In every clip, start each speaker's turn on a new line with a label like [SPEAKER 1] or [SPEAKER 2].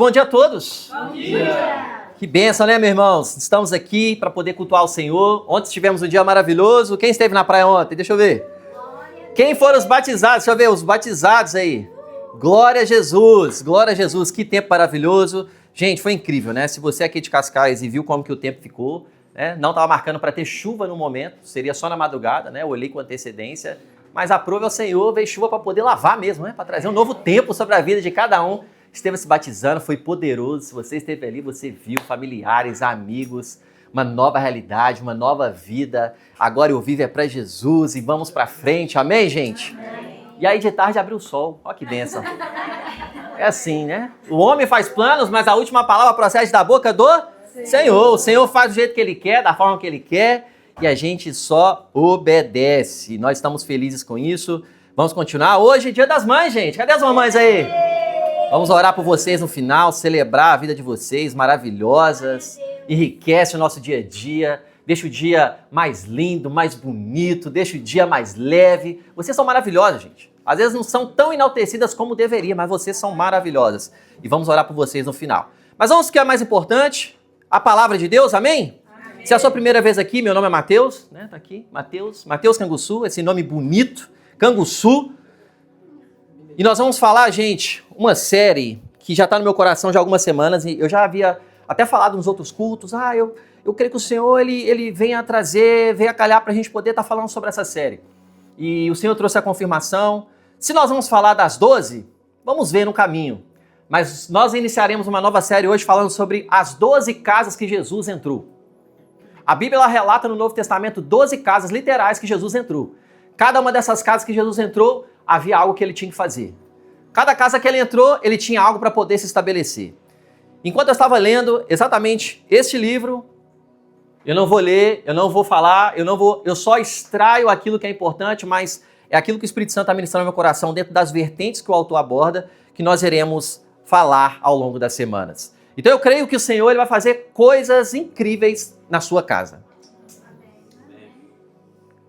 [SPEAKER 1] Bom dia a todos.
[SPEAKER 2] Bom dia.
[SPEAKER 1] Que bênção, né, meus irmãos? Estamos aqui para poder cultuar o Senhor. Ontem tivemos um dia maravilhoso. Quem esteve na praia ontem? Deixa eu ver. Quem foram os batizados? Deixa eu ver, os batizados aí. Glória a Jesus, glória a Jesus. Que tempo maravilhoso. Gente, foi incrível, né? Se você é aqui de Cascais e viu como que o tempo ficou, né? Não estava marcando para ter chuva no momento, seria só na madrugada, né? Eu olhei com antecedência. Mas aprove ao Senhor, veio chuva para poder lavar mesmo, né? Para trazer um novo tempo sobre a vida de cada um. Esteve se batizando, foi poderoso. Se você esteve ali, você viu familiares, amigos, uma nova realidade, uma nova vida. Agora eu vivo é para Jesus e vamos para frente. Amém, gente? Amém. E aí de tarde abriu o sol. Olha que bênção. É assim, né? O homem faz planos, mas a última palavra procede da boca do Senhor. O Senhor faz do jeito que Ele quer, da forma que Ele quer. E a gente só obedece. Nós estamos felizes com isso. Vamos continuar. Hoje é Dia das Mães, gente. Cadê as mamães aí? Vamos orar por vocês no final, celebrar a vida de vocês, maravilhosas. Enriquece o nosso dia a dia. Deixa o dia mais lindo, mais bonito. Deixa o dia mais leve. Vocês são maravilhosas, gente. Às vezes não são tão enaltecidas como deveria, mas vocês são maravilhosas. E vamos orar por vocês no final. Mas vamos ao que é mais importante. A palavra de Deus, amém? Se é a sua primeira vez aqui, meu nome é Matheus, né? Tá aqui, Matheus Canguçu, esse nome bonito, Canguçu. E nós vamos falar, gente, uma série que já está no meu coração já há algumas semanas, e eu já havia até falado nos outros cultos, eu creio que o Senhor, ele venha trazer, venha calhar para a gente poder estar falando sobre essa série. E o Senhor trouxe a confirmação. Se nós vamos falar das 12, vamos ver no caminho. Mas nós iniciaremos uma nova série hoje falando sobre as 12 casas que Jesus entrou. A Bíblia ela relata no Novo Testamento 12 casas literais que Jesus entrou. Cada uma dessas casas que Jesus entrou, havia algo que ele tinha que fazer. Cada casa que ele entrou, ele tinha algo para poder se estabelecer. Enquanto eu estava lendo exatamente este livro, eu não vou ler, eu não vou falar, eu só extraio aquilo que é importante, mas é aquilo que o Espírito Santo está ministrando no meu coração dentro das vertentes que o autor aborda, que nós iremos falar ao longo das semanas. Então eu creio que o Senhor ele vai fazer coisas incríveis na sua casa.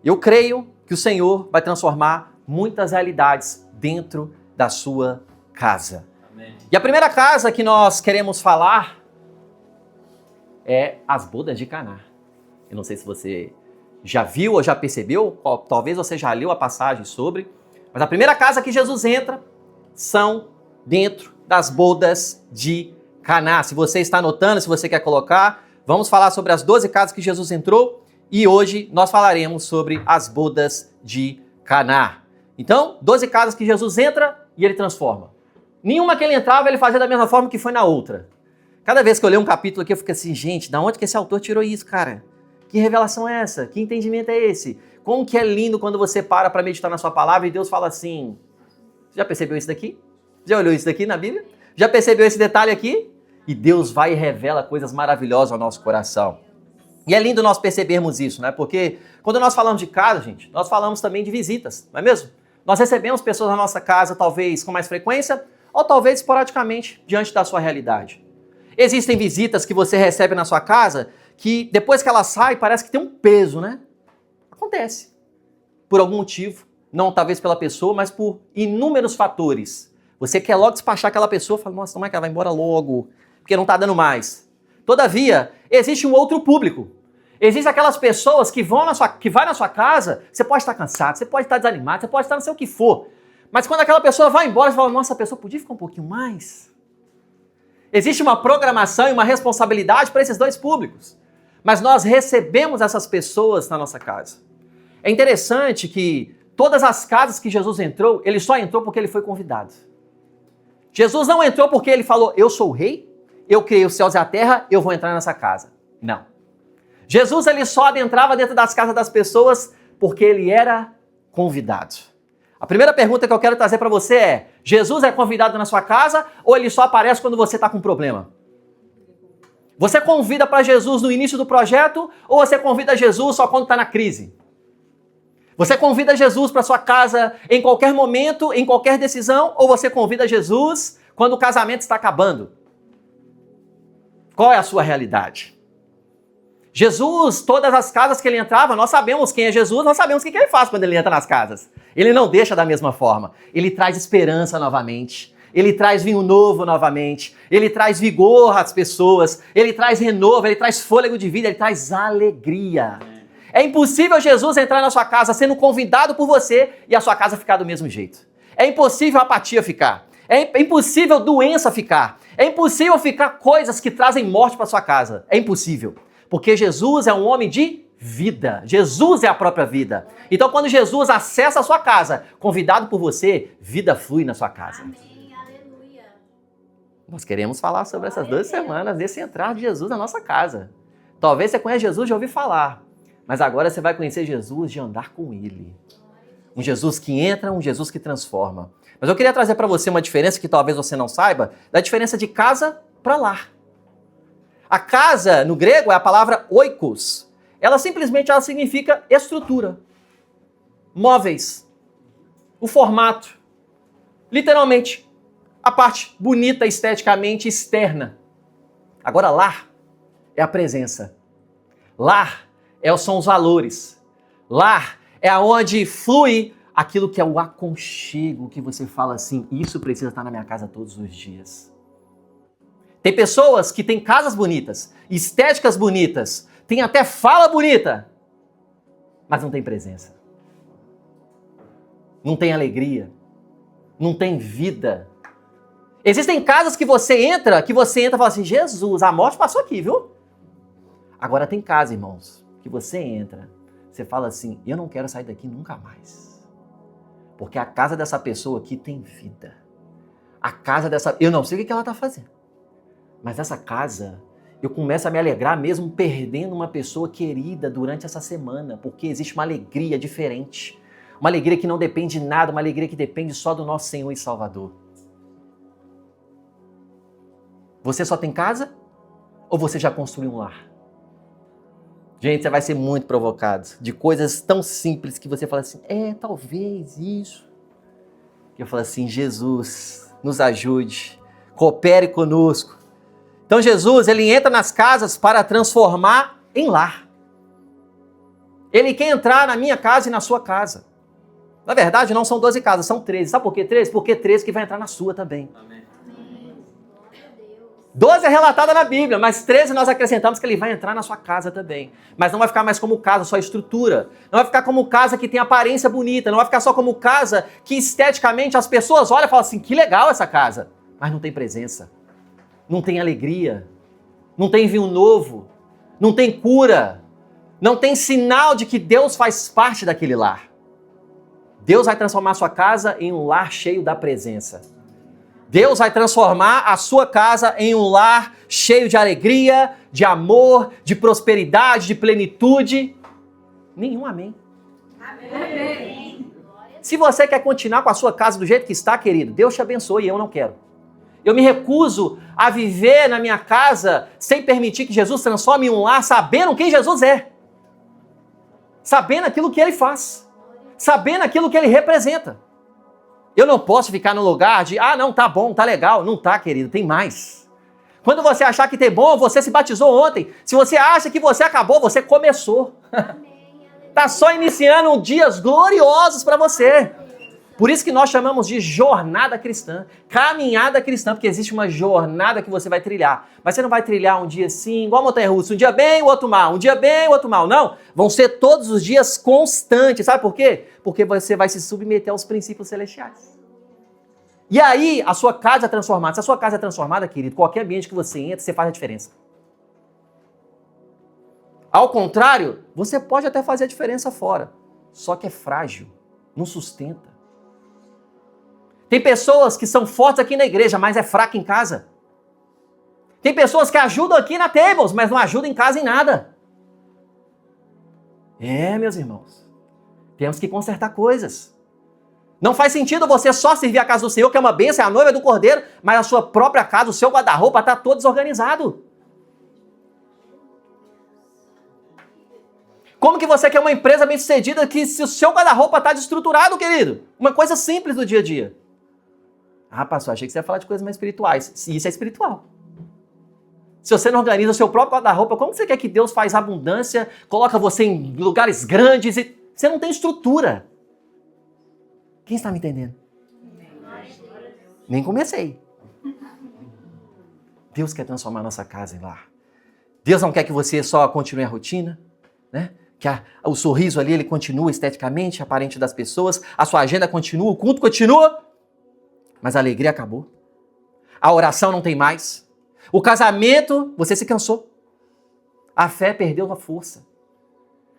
[SPEAKER 1] Eu creio que o Senhor vai transformar muitas realidades dentro da sua casa. Amém. E a primeira casa que nós queremos falar é as bodas de Caná. Eu não sei se você já viu ou já percebeu, talvez você já leu a passagem sobre, mas a primeira casa que Jesus entra são dentro das bodas de Caná. Se você está anotando, se você quer colocar, vamos falar sobre as 12 casas que Jesus entrou e hoje nós falaremos sobre as bodas de Caná. Então, 12 casas que Jesus entra e ele transforma. Nenhuma que ele entrava, ele fazia da mesma forma que foi na outra. Cada vez que eu leio um capítulo aqui, eu fico assim, gente, da onde que esse autor tirou isso, cara? Que revelação é essa? Que entendimento é esse? Como que é lindo quando você para meditar na sua palavra e Deus fala assim, você já percebeu isso daqui? Já olhou isso daqui na Bíblia? Já percebeu esse detalhe aqui? E Deus vai e revela coisas maravilhosas ao nosso coração. E é lindo nós percebermos isso, né? Porque quando nós falamos de casa, gente, nós falamos também de visitas, não é mesmo? Nós recebemos pessoas na nossa casa, talvez com mais frequência, ou talvez esporadicamente, diante da sua realidade. Existem visitas que você recebe na sua casa, que depois que ela sai, parece que tem um peso, né? Acontece. Por algum motivo, não talvez pela pessoa, mas por inúmeros fatores. Você quer logo despachar aquela pessoa, fala, nossa, como é que ela vai embora logo? Porque não está dando mais. Todavia, existe um outro público. Existem aquelas pessoas que vai na sua casa, você pode estar cansado, você pode estar desanimado, você pode estar não sei o que for. Mas quando aquela pessoa vai embora, você fala, nossa, a pessoa podia ficar um pouquinho mais? Existe uma programação e uma responsabilidade para esses dois públicos. Mas nós recebemos essas pessoas na nossa casa. É interessante que todas as casas que Jesus entrou, ele só entrou porque ele foi convidado. Jesus não entrou porque ele falou, eu sou o rei, eu criei os céus e a terra, eu vou entrar nessa casa. Não. Jesus ele só adentrava dentro das casas das pessoas porque ele era convidado. A primeira pergunta que eu quero trazer para você é, Jesus é convidado na sua casa ou ele só aparece quando você está com problema? Você convida para Jesus no início do projeto ou você convida Jesus só quando está na crise? Você convida Jesus para sua casa em qualquer momento, em qualquer decisão, ou você convida Jesus quando o casamento está acabando? Qual é a sua realidade? Jesus, todas as casas que ele entrava, nós sabemos quem é Jesus, nós sabemos o que ele faz quando ele entra nas casas. Ele não deixa da mesma forma. Ele traz esperança novamente. Ele traz vinho novo novamente, ele traz vigor às pessoas, ele traz renovo, ele traz fôlego de vida, ele traz alegria. É impossível Jesus entrar na sua casa sendo convidado por você e a sua casa ficar do mesmo jeito. É impossível a apatia ficar. É impossível doença ficar. É impossível ficar coisas que trazem morte para sua casa. É impossível. Porque Jesus é um homem de vida. Jesus é a própria vida. Então, quando Jesus acessa a sua casa, convidado por você, vida flui na sua casa.
[SPEAKER 2] Amém, aleluia.
[SPEAKER 1] Nós queremos falar sobre essas 2 semanas desse entrar de Jesus na nossa casa. Talvez você conheça Jesus de ouvir falar, mas agora você vai conhecer Jesus de andar com Ele. Um Jesus que entra, um Jesus que transforma. Mas eu queria trazer para você uma diferença que talvez você não saiba, da diferença de casa para lar. A casa, no grego, é a palavra oikos. Ela simplesmente significa estrutura, móveis, o formato. Literalmente, a parte bonita esteticamente externa. Agora, lar é a presença. Lar são os valores. Lar é aonde flui aquilo que é o aconchego, que você fala assim, isso precisa estar na minha casa todos os dias. Tem pessoas que têm casas bonitas, estéticas bonitas, tem até fala bonita, mas não tem presença. Não tem alegria. Não tem vida. Existem casas que você entra e fala assim, Jesus, a morte passou aqui, viu? Agora tem casa, irmãos, que você entra, você fala assim, eu não quero sair daqui nunca mais. Porque a casa dessa pessoa aqui tem vida. A casa dessa... Eu não sei o que ela está fazendo. Mas essa casa, eu começo a me alegrar mesmo perdendo uma pessoa querida durante essa semana. Porque existe uma alegria diferente. Uma alegria que não depende de nada, uma alegria que depende só do nosso Senhor e Salvador. Você só tem casa? Ou você já construiu um lar? Gente, você vai ser muito provocado de coisas tão simples que você fala assim, talvez isso. Que eu falo assim, Jesus, nos ajude, coopere conosco. Então Jesus, ele entra nas casas para transformar em lar. Ele quer entrar na minha casa e na sua casa. Na verdade, não são 12 casas, são 13. Sabe por que 13? Porque 13 que vai entrar na sua também.
[SPEAKER 2] Amém.
[SPEAKER 1] 12 é relatada na Bíblia, mas 13 nós acrescentamos que ele vai entrar na sua casa também. Mas não vai ficar mais como casa, só estrutura. Não vai ficar como casa que tem aparência bonita. Não vai ficar só como casa que esteticamente as pessoas olham e falam assim, que legal essa casa. Mas não tem presença. Não tem alegria. Não tem vinho novo. Não tem cura. Não tem sinal de que Deus faz parte daquele lar. Deus vai transformar a sua casa em um lar cheio da presença. Deus vai transformar a sua casa em um lar cheio de alegria, de amor, de prosperidade, de plenitude. Nenhum amém.
[SPEAKER 2] Amém.
[SPEAKER 1] Se você quer continuar com a sua casa do jeito que está, querido, Deus te abençoe, eu não quero. Eu me recuso a viver na minha casa sem permitir que Jesus transforme em um lar, sabendo quem Jesus é. Sabendo aquilo que Ele faz. Sabendo aquilo que Ele representa. Eu não posso ficar no lugar de, não, tá bom, tá legal. Não tá, querido, tem mais. Quando você achar que tem bom, você se batizou ontem. Se você acha que você acabou, você começou. Tá só iniciando dias gloriosos para você. Por isso que nós chamamos de jornada cristã, caminhada cristã, porque existe uma jornada que você vai trilhar. Mas você não vai trilhar um dia assim, igual a montanha-russa, um dia bem, o outro mal, um dia bem, o outro mal. Não, vão ser todos os dias constantes. Sabe por quê? Porque você vai se submeter aos princípios celestiais. E aí, a sua casa é transformada. Se a sua casa é transformada, querido, qualquer ambiente que você entra, você faz a diferença. Ao contrário, você pode até fazer a diferença fora, só que é frágil, não sustenta. Tem pessoas que são fortes aqui na igreja, mas é fraca em casa. Tem pessoas que ajudam aqui na Tables, mas não ajudam em casa em nada. Meus irmãos, temos que consertar coisas. Não faz sentido você só servir a casa do Senhor, que é uma bênção, é a noiva do Cordeiro, mas a sua própria casa, o seu guarda-roupa está todo desorganizado. Como que você quer uma empresa bem-sucedida se o seu guarda-roupa está desestruturado, querido? Uma coisa simples do dia a dia. Pastor, achei que você ia falar de coisas mais espirituais. Isso é espiritual. Se você não organiza o seu próprio guarda-roupa, como você quer que Deus faz abundância, coloca você em lugares grandes e você não tem estrutura? Quem está me entendendo? Nem comecei. Deus quer transformar a nossa casa em lar. Deus não quer que você só continue a rotina, né? Que o sorriso ali, ele continua esteticamente, aparente das pessoas, a sua agenda continua, o culto continua, mas a alegria acabou. A oração não tem mais. O casamento, você se cansou. A fé perdeu a força.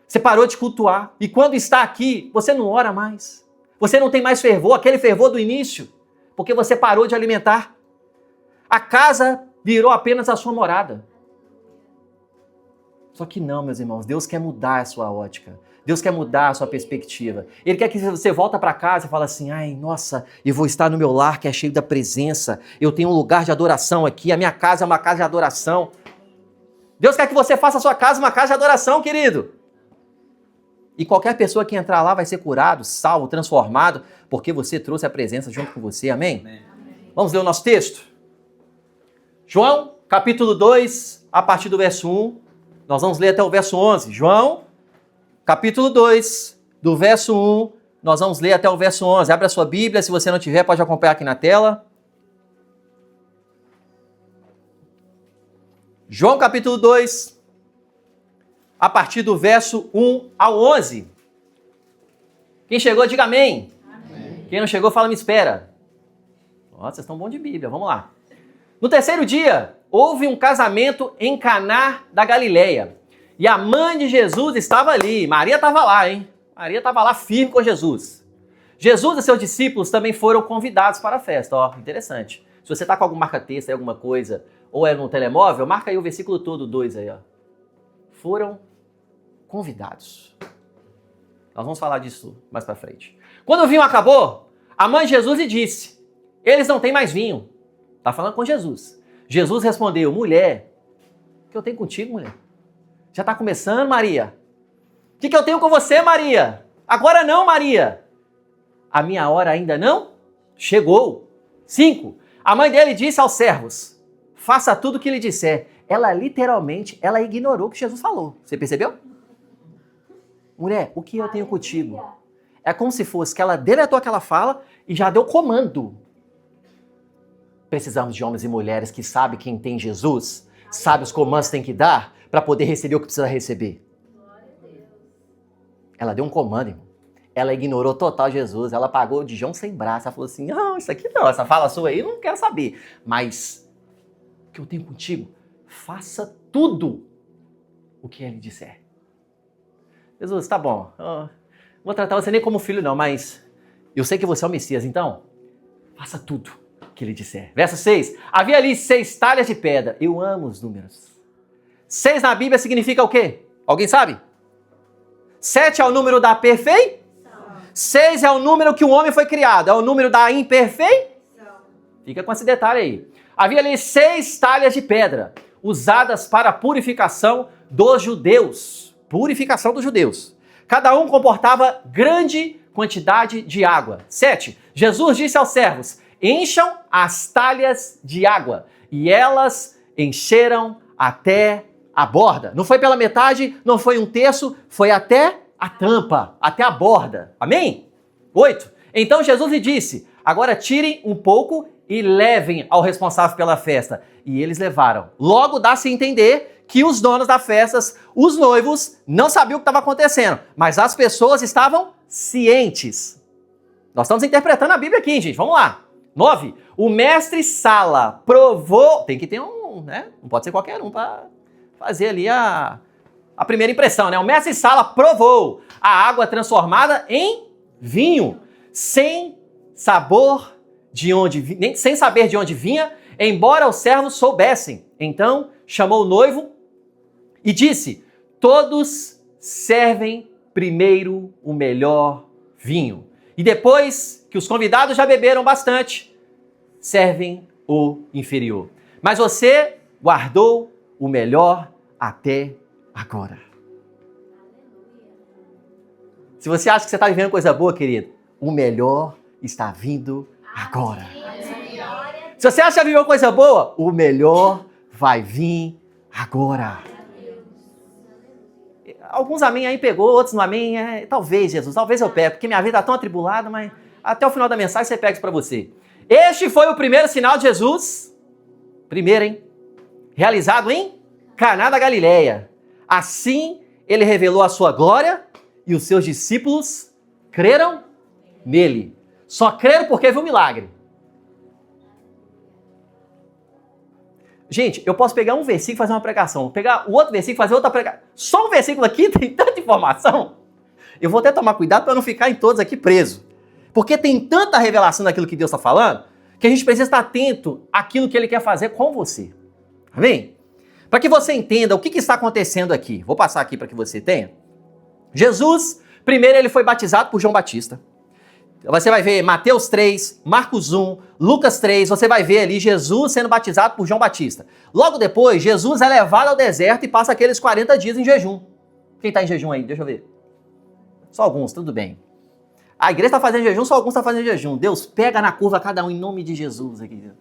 [SPEAKER 1] Você parou de cultuar. E quando está aqui, você não ora mais. Você não tem mais fervor, aquele fervor do início, porque você parou de alimentar. A casa virou apenas a sua morada. Só que não, meus irmãos, Deus quer mudar a sua ótica. Deus quer mudar a sua perspectiva. Ele quer que você volta para casa e fala assim, ai, nossa, eu vou estar no meu lar que é cheio da presença. Eu tenho um lugar de adoração aqui, a minha casa é uma casa de adoração. Deus quer que você faça a sua casa uma casa de adoração, querido. E qualquer pessoa que entrar lá vai ser curado, salvo, transformado, porque você trouxe a presença junto com você, amém? Amém. Vamos ler o nosso texto? João, capítulo 2, a partir do verso 1. Nós vamos ler até o verso 11. João, capítulo 2, do verso 1, nós vamos ler até o verso 11. Abre a sua Bíblia, se você não tiver, pode acompanhar aqui na tela. João, capítulo 2, a partir do verso 1 ao 11. Quem chegou, diga amém. Amém. Quem não chegou, fala, me espera. Nossa, vocês estão bons de Bíblia, vamos lá. No terceiro dia, houve um casamento em Caná da Galileia. E a mãe de Jesus estava ali. Maria estava lá, hein? Maria estava lá firme com Jesus. Jesus e seus discípulos também foram convidados para a festa. Ó, interessante. Se você está com algum marca-texto aí, alguma coisa, ou é no telemóvel, marca aí o versículo todo, 2 aí, ó. Foram convidados. Nós vamos falar disso mais para frente. Quando o vinho acabou, a mãe de Jesus lhe disse, eles não têm mais vinho. Está falando com Jesus. Jesus respondeu, mulher, o que eu tenho contigo, mulher? Já está começando, Maria? O que eu tenho com você, Maria? Agora não, Maria. A minha hora ainda não chegou. 5. A mãe dele disse aos servos, faça tudo o que lhe disser. Ela literalmente, ela ignorou o que Jesus falou. Você percebeu? Mulher, o que eu tenho contigo? É como se fosse que ela deletou aquela fala e já deu comando. Precisamos de homens e mulheres que sabem quem tem Jesus, sabe os comandos que tem que dar para poder receber o que precisa receber. Ela deu um comando, irmão. Ela ignorou total Jesus, ela pagou de João sem braço. Ela falou assim, não, isso aqui não, essa fala sua aí, eu não quero saber. Mas o que eu tenho contigo, faça tudo o que ele disser. Jesus, tá bom, vou tratar você nem como filho não, mas eu sei que você é o Messias, então faça tudo que ele disser. Verso 6. Havia ali 6 talhas de pedra. Eu amo os números. 6 na Bíblia significa o quê? Alguém sabe? 7 é o número da perfeição. 6 é o número que o homem foi criado. É o número da imperfeição. Fica com esse detalhe aí. Havia ali 6 talhas de pedra, usadas para a purificação dos judeus. Purificação dos judeus. Cada um comportava grande quantidade de água. 7. Jesus disse aos servos, encham as talhas de água. E elas encheram até a borda. Não foi pela metade, não foi um terço, foi até a tampa, até a borda. Amém? 8. Então Jesus lhe disse, agora tirem um pouco e levem ao responsável pela festa. E eles levaram. Logo dá-se a entender que os donos das festas, os noivos, não sabiam o que estava acontecendo, mas as pessoas estavam cientes. Nós estamos interpretando a Bíblia aqui, gente. Vamos lá. 9. O mestre Sala provou... Tem que ter um, né? Não pode ser qualquer um para fazer ali a primeira impressão, né? O mestre Sala provou a água transformada em vinho, sem saber de onde vinha, embora os servos soubessem. Então chamou o noivo e disse, todos servem primeiro o melhor vinho. E depois que os convidados já beberam bastante, servem o inferior. Mas você guardou o melhor até agora. Se você acha que você está vivendo coisa boa, querido, o melhor está vindo agora. Se você acha que viveu coisa boa, o melhor vai vir agora. Alguns amém aí pegou, outros não amém. Talvez, Jesus, talvez eu pegue, porque minha vida está tão atribulada, mas até o final da mensagem você pega isso para você. Este foi o primeiro sinal de Jesus. Primeiro, hein? Realizado em Caná da Galileia. Assim, ele revelou a sua glória e os seus discípulos creram nele. Só creram porque viu um milagre. Gente, eu posso pegar um versículo e fazer uma pregação. Pegar o outro versículo e fazer outra pregação. Só um versículo aqui tem tanta informação. Eu vou até tomar cuidado para não ficar em todos aqui preso. Porque tem tanta revelação daquilo que Deus está falando, que a gente precisa estar atento àquilo que Ele quer fazer com você. Amém? Para que você entenda o que está acontecendo aqui. Vou passar aqui para que você tenha. Jesus, primeiro ele foi batizado por João Batista. Você vai ver Mateus 3, Marcos 1, Lucas 3, você vai ver ali Jesus sendo batizado por João Batista. Logo depois, Jesus é levado ao deserto e passa aqueles 40 dias em jejum. Quem está em jejum aí? Deixa eu ver. Só alguns, tudo bem. A igreja está fazendo jejum, só alguns estão fazendo jejum. Deus pega na curva cada um em nome de Jesus aqui.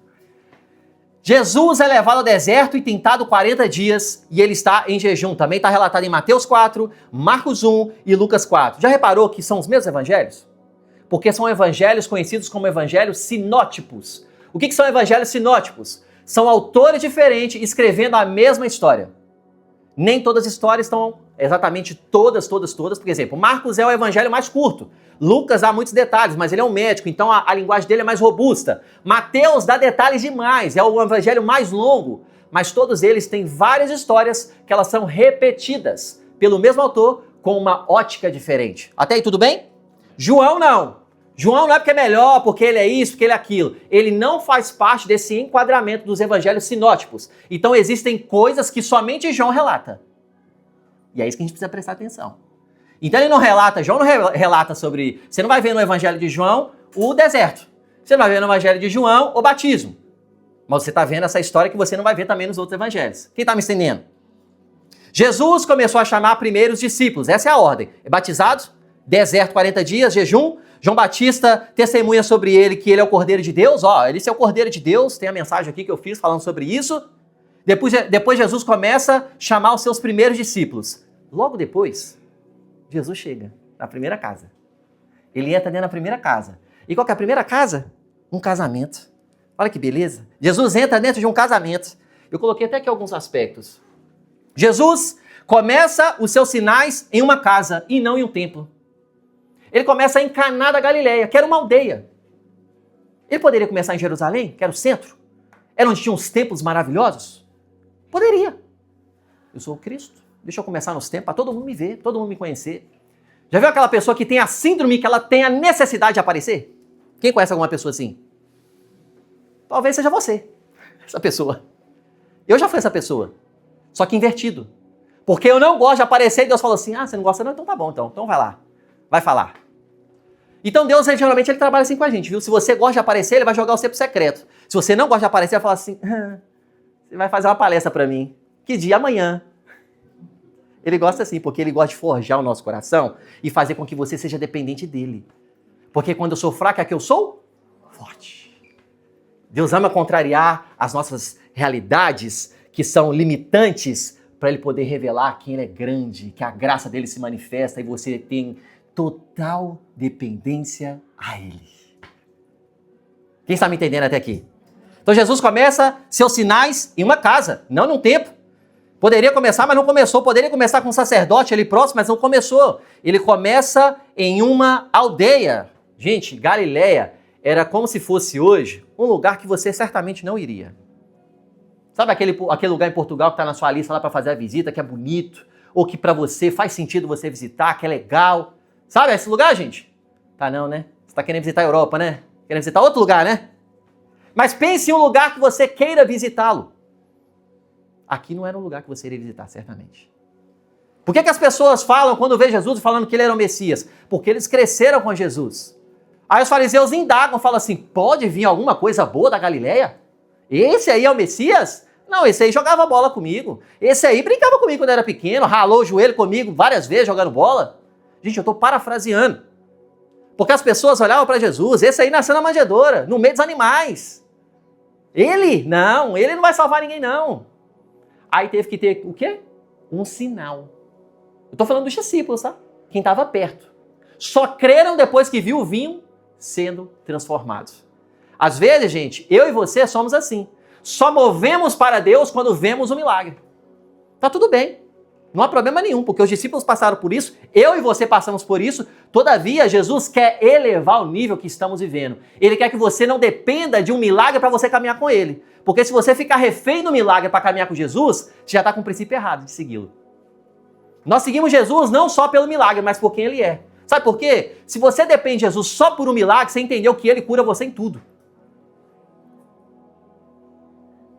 [SPEAKER 1] Jesus é levado ao deserto e tentado 40 dias e ele está em jejum. Também está relatado em Mateus 4, Marcos 1 e Lucas 4. Já reparou que são os mesmos evangelhos? Porque são evangelhos conhecidos como evangelhos sinóticos. O que são evangelhos sinóticos? São autores diferentes escrevendo a mesma história. Nem todas as histórias estão exatamente todas. Por exemplo, Marcos é o evangelho mais curto. Lucas dá muitos detalhes, mas ele é um médico, então a linguagem dele é mais robusta. Mateus dá detalhes demais, é o evangelho mais longo. Mas todos eles têm várias histórias que elas são repetidas pelo mesmo autor com uma ótica diferente. Até aí tudo bem? João não. João não é porque é melhor, porque ele é isso, porque ele é aquilo. Ele não faz parte desse enquadramento dos evangelhos sinóticos. Então existem coisas que somente João relata. E é isso que a gente precisa prestar atenção. Então ele não relata, João não relata sobre... Você não vai ver no evangelho de João o deserto. Você não vai ver no evangelho de João o batismo. Mas você está vendo essa história que você não vai ver também nos outros evangelhos. Quem está me entendendo? Jesus começou a chamar primeiro os discípulos. Essa é a ordem. Batizados, deserto 40 dias, jejum. João Batista testemunha sobre ele que ele é o Cordeiro de Deus. Ele é o Cordeiro de Deus. Tem a mensagem aqui que eu fiz falando sobre isso. Depois Jesus começa a chamar os seus primeiros discípulos. Logo depois, Jesus chega na primeira casa. Ele entra dentro da primeira casa. E qual que é a primeira casa? Um casamento. Olha que beleza. Jesus entra dentro de um casamento. Eu coloquei até aqui alguns aspectos. Jesus começa os seus sinais em uma casa e não em um templo. Ele começa em Caná da Galileia, que era uma aldeia. Ele poderia começar em Jerusalém, que era o centro? Era onde tinha uns templos maravilhosos? Poderia. Eu sou o Cristo. Deixa eu começar nos templos para todo mundo me ver, todo mundo me conhecer. Já viu aquela pessoa que tem a síndrome que ela tem a necessidade de aparecer? Quem conhece alguma pessoa assim? Talvez seja você, essa pessoa. Eu já fui essa pessoa, só que invertido. Porque eu não gosto de aparecer e Deus falou assim, você não gosta não? Então tá bom, então vai lá, vai falar. Então Deus, geralmente, ele trabalha assim com a gente, viu? Se você gosta de aparecer, ele vai jogar você pro secreto. Se você não gosta de aparecer, ele vai falar assim, você vai fazer uma palestra para mim. Que dia? Amanhã. Ele gosta assim, porque ele gosta de forjar o nosso coração e fazer com que você seja dependente dele. Porque quando eu sou fraco, é que eu sou forte. Deus ama contrariar as nossas realidades que são limitantes para ele poder revelar quem ele é grande, que a graça dele se manifesta e você tem total dependência a ele. Quem está me entendendo até aqui? Então Jesus começa seus sinais em uma casa, não num templo. Poderia começar, mas não começou. Poderia começar com um sacerdote ali próximo, mas não começou. Ele começa em uma aldeia. Gente, Galileia era como se fosse hoje um lugar que você certamente não iria. Sabe aquele lugar em Portugal que está na sua lista lá para fazer a visita, que é bonito, ou que para você faz sentido você visitar, que é legal? Sabe esse lugar, gente? Tá não, né? Você está querendo visitar a Europa, né? Querendo visitar outro lugar, né? Mas pense em um lugar que você queira visitá-lo. Aqui não era um lugar que você iria visitar, certamente. Por que as pessoas falam, quando vê Jesus, falando que ele era o Messias? Porque eles cresceram com Jesus. Aí os fariseus indagam, falam assim, pode vir alguma coisa boa da Galileia? Esse aí é o Messias? Não, esse aí jogava bola comigo. Esse aí brincava comigo quando era pequeno, ralou o joelho comigo várias vezes jogando bola. Gente, eu estou parafraseando. Porque as pessoas olhavam para Jesus, esse aí nasceu na manjedoura, no meio dos animais. Ele não vai salvar ninguém não. Aí teve que ter o quê? Um sinal. Eu estou falando dos discípulos, tá? Quem estava perto. Só creram depois que viu o vinho sendo transformado. Às vezes, gente, eu e você somos assim. Só movemos para Deus quando vemos o milagre. Tá tudo bem. Não há problema nenhum, porque os discípulos passaram por isso, eu e você passamos por isso. Todavia, Jesus quer elevar o nível que estamos vivendo. Ele quer que você não dependa de um milagre para você caminhar com ele. Porque se você ficar refém do milagre para caminhar com Jesus, você já está com o princípio errado de segui-lo. Nós seguimos Jesus não só pelo milagre, mas por quem ele é. Sabe por quê? Se você depende de Jesus só por um milagre, você entendeu que ele cura você em tudo.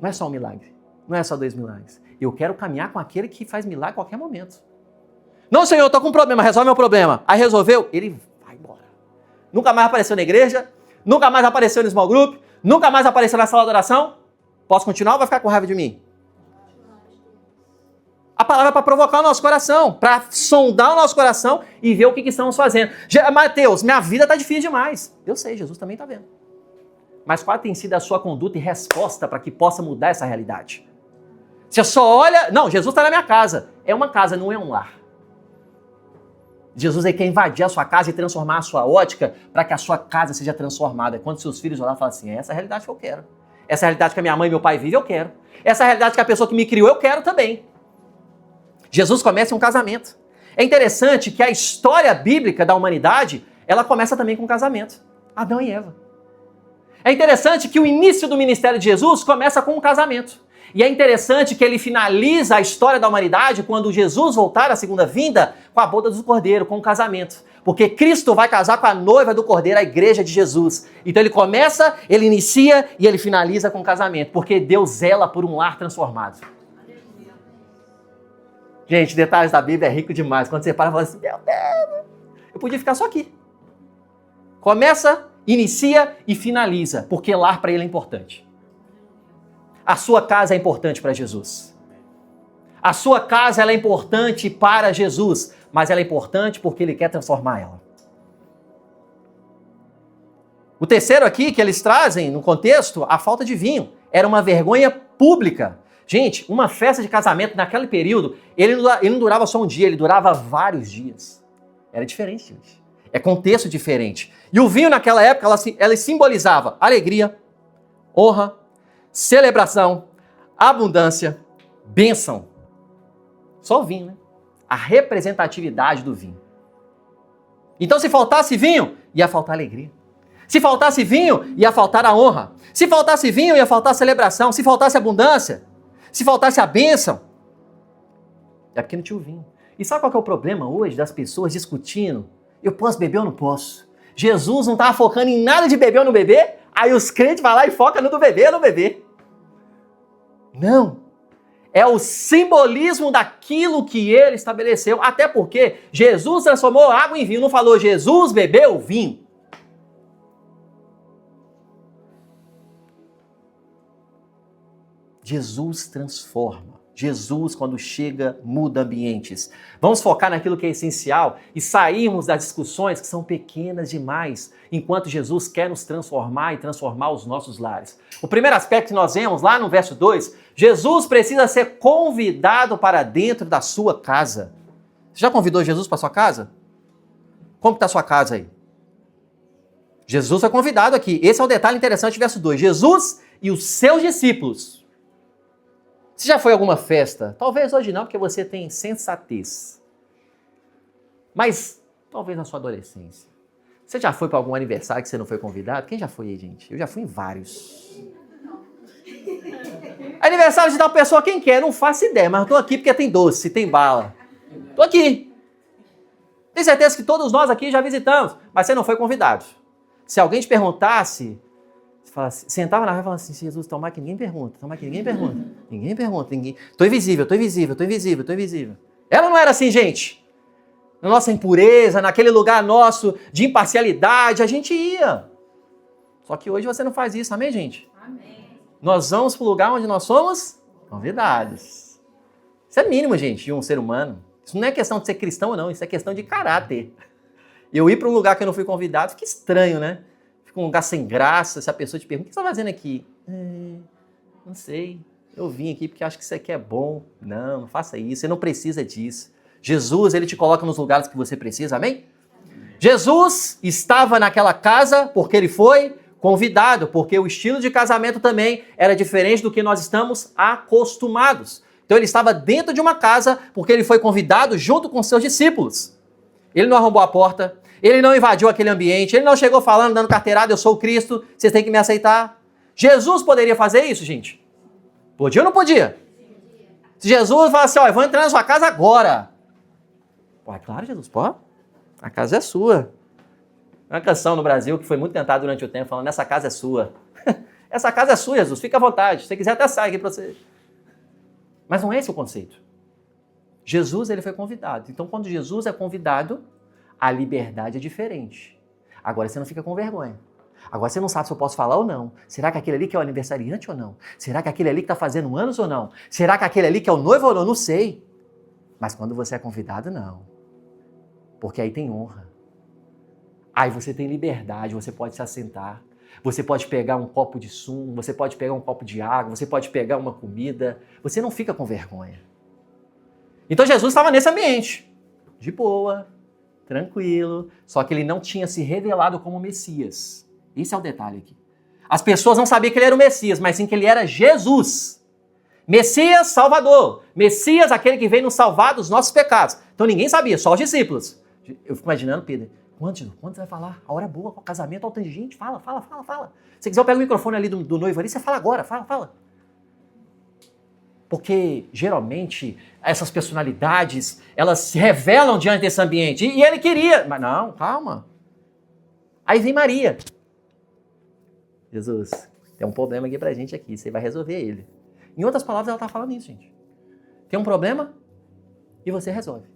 [SPEAKER 1] Não é só um milagre. Não é só 2 milagres. Eu quero caminhar com aquele que faz milagre a qualquer momento. Não, Senhor, eu estou com um problema, resolve meu problema. Aí resolveu, ele vai embora. Nunca mais apareceu na igreja, nunca mais apareceu no small group, nunca mais apareceu na sala de oração. Posso continuar ou vai ficar com raiva de mim? A palavra é para provocar o nosso coração, para sondar o nosso coração e ver o que estamos fazendo. Mateus, minha vida está difícil demais. Eu sei, Jesus também está vendo. Mas qual tem sido a sua conduta e resposta para que possa mudar essa realidade? Você só olha... Não, Jesus está na minha casa. É uma casa, não é um lar. Jesus quer invadir a sua casa e transformar a sua ótica para que a sua casa seja transformada. Quando seus filhos olharem e falar assim, essa é a realidade que eu quero. Essa é a realidade que a minha mãe e meu pai vivem, eu quero. Essa é a realidade que a pessoa que me criou, eu quero também. Jesus começa um casamento. É interessante que a história bíblica da humanidade, ela começa também com um casamento. Adão e Eva. É interessante que o início do ministério de Jesus começa com um casamento. E é interessante que ele finaliza a história da humanidade quando Jesus voltar à segunda vinda com a boda do Cordeiro, com o casamento. Porque Cristo vai casar com a noiva do Cordeiro, a igreja de Jesus. Então ele começa, ele inicia e ele finaliza com o casamento. Porque Deus zela por um lar transformado. Gente, detalhes da Bíblia é rico demais. Quando você para e fala assim, meu Deus, eu podia ficar só aqui. Começa, inicia e finaliza. Porque lar para ele é importante. A sua casa é importante para Jesus. A sua casa ela é importante para Jesus, mas ela é importante porque ele quer transformar ela. O terceiro aqui que eles trazem no contexto, a falta de vinho. Era uma vergonha pública. Gente, uma festa de casamento naquele período, ele não durava só um dia, ele durava vários dias. Era diferente, gente. É contexto diferente. E o vinho naquela época, ela simbolizava alegria, honra, celebração, abundância, bênção. Só o vinho, né? A representatividade do vinho. Então, se faltasse vinho, ia faltar alegria. Se faltasse vinho, ia faltar a honra. Se faltasse vinho, ia faltar a celebração. Se faltasse abundância, se faltasse a bênção, é porque não tinha o vinho. E sabe qual que é o problema hoje das pessoas discutindo? Eu posso beber ou não posso? Jesus não estava focando em nada de beber ou não beber, aí os crentes vão lá e focam no do beber ou não beber. Não. É o simbolismo daquilo que ele estabeleceu. Até porque Jesus transformou água em vinho. Não falou Jesus bebeu vinho. Jesus transforma. Jesus, quando chega, muda ambientes. Vamos focar naquilo que é essencial e sairmos das discussões que são pequenas demais, enquanto Jesus quer nos transformar e transformar os nossos lares. O primeiro aspecto que nós vemos lá no verso 2, Jesus precisa ser convidado para dentro da sua casa. Você já convidou Jesus para sua casa? Como está a sua casa aí? Jesus é convidado aqui. Esse é o detalhe interessante do verso 2. Jesus e os seus discípulos. Você já foi a alguma festa? Talvez hoje não, porque você tem sensatez. Mas talvez na sua adolescência. Você já foi para algum aniversário que você não foi convidado? Quem já foi aí, gente? Eu já fui em vários. Aniversário de tal pessoa, quem quer? Não faço ideia, mas eu tô aqui porque tem doce, tem bala. Tô aqui. Tenho certeza que todos nós aqui já visitamos, mas você não foi convidado. Se alguém te perguntasse... Sentava na rua e falava assim, Jesus, tomar que ninguém pergunta, tomar que ninguém pergunta. Ninguém pergunta, ninguém... Tô invisível, tô invisível, tô invisível, tô invisível. Ela não era assim, gente. Na nossa impureza, naquele lugar nosso de imparcialidade, a gente ia. Só que hoje você não faz isso, amém, gente? Amém. Nós vamos pro lugar onde nós somos convidados. Isso é mínimo, gente, de um ser humano. Isso não é questão de ser cristão ou não, isso é questão de caráter. Eu ir para um lugar que eu não fui convidado, fica estranho, né? Um lugar sem graça, se a pessoa te pergunta, o que você está fazendo aqui? Não sei, eu vim aqui porque acho que isso aqui é bom. Não faça isso, você não precisa disso. Jesus, ele te coloca nos lugares que você precisa, amém? Jesus estava naquela casa porque ele foi convidado, porque o estilo de casamento também era diferente do que nós estamos acostumados. Então ele estava dentro de uma casa porque ele foi convidado junto com seus discípulos. Ele não arrombou a porta, ele não invadiu aquele ambiente, ele não chegou falando, dando carteirada, eu sou o Cristo, vocês têm que me aceitar. Jesus poderia fazer isso, gente? Podia ou não podia? Se Jesus falasse assim, ó, eu vou entrar na sua casa agora. Pô, é claro, Jesus, pô, a casa é sua. Uma canção no Brasil que foi muito cantada durante o tempo, falando, essa casa é sua. Essa casa é sua, Jesus, fica à vontade. Se você quiser até sai aqui para você. Mas não é esse o conceito. Jesus, ele foi convidado. Então, quando Jesus é convidado, a liberdade é diferente. Agora você não fica com vergonha. Agora você não sabe se eu posso falar ou não. Será que aquele ali que é o aniversariante ou não? Será que aquele ali que está fazendo anos ou não? Será que aquele ali que é o noivo ou não? Não sei. Mas quando você é convidado, não. Porque aí tem honra. Aí você tem liberdade, você pode se assentar. Você pode pegar um copo de sumo, você pode pegar um copo de água, você pode pegar uma comida. Você não fica com vergonha. Então Jesus estava nesse ambiente. De boa, tranquilo. Só que ele não tinha se revelado como Messias. Esse é o detalhe aqui. As pessoas não sabiam que ele era o Messias, mas sim que ele era Jesus. Messias, Salvador. Messias, aquele que veio nos salvar dos nossos pecados. Então ninguém sabia, só os discípulos. Eu fico imaginando, Pedro, quando você vai falar? A hora boa, o casamento, olha o tanto de gente. Fala. Se quiser, eu pego o microfone ali do noivo ali, você fala agora, fala. Porque, geralmente, essas personalidades, elas se revelam diante desse ambiente. E ele queria, mas não, calma. Aí vem Maria. Jesus, tem um problema aqui pra gente aqui, você vai resolver ele. Em outras palavras, ela tá falando isso, gente. Tem um problema e você resolve.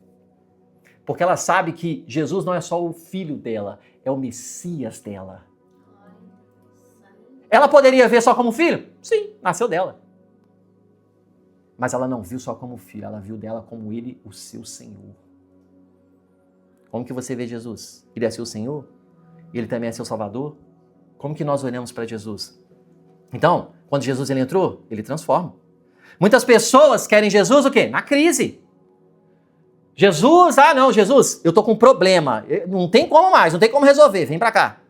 [SPEAKER 1] Porque ela sabe que Jesus não é só o filho dela, é o Messias dela. Ela poderia ver só como filho? Sim, nasceu dela. Mas ela não viu só como filho, ela viu dela como ele, o seu Senhor. Como que você vê Jesus? Ele é seu Senhor? Ele também é seu Salvador? Como que nós olhamos para Jesus? Então, quando Jesus ele entrou, ele transforma. Muitas pessoas querem Jesus o quê? Na crise. Jesus, Jesus, eu tô com um problema. Não tem como mais, não tem como resolver, vem para cá.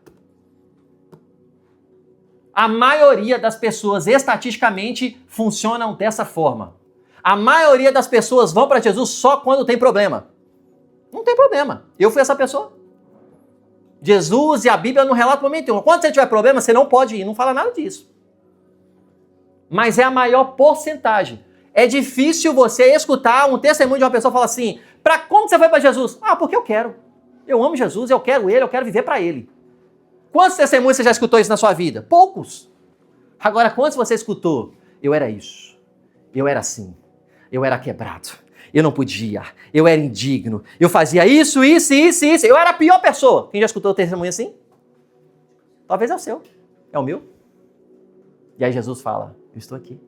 [SPEAKER 1] A maioria das pessoas, estatisticamente, funcionam dessa forma. A maioria das pessoas vão para Jesus só quando tem problema. Não tem problema. Eu fui essa pessoa. Jesus e a Bíblia não relatam momento nenhum. Quando você tiver problema, você não pode ir. Não fala nada disso. Mas é a maior porcentagem. É difícil você escutar um testemunho de uma pessoa falar assim, para quando você foi para Jesus? Porque eu quero. Eu amo Jesus, eu quero ele, eu quero viver para ele. Quantos testemunhos você já escutou isso na sua vida? Poucos. Agora, quantos você escutou? Eu era isso. Eu era assim. Eu era quebrado. Eu não podia. Eu era indigno. Eu fazia isso. Eu era a pior pessoa. Quem já escutou o testemunho assim? Talvez é o seu. É o meu. E aí Jesus fala, eu estou aqui.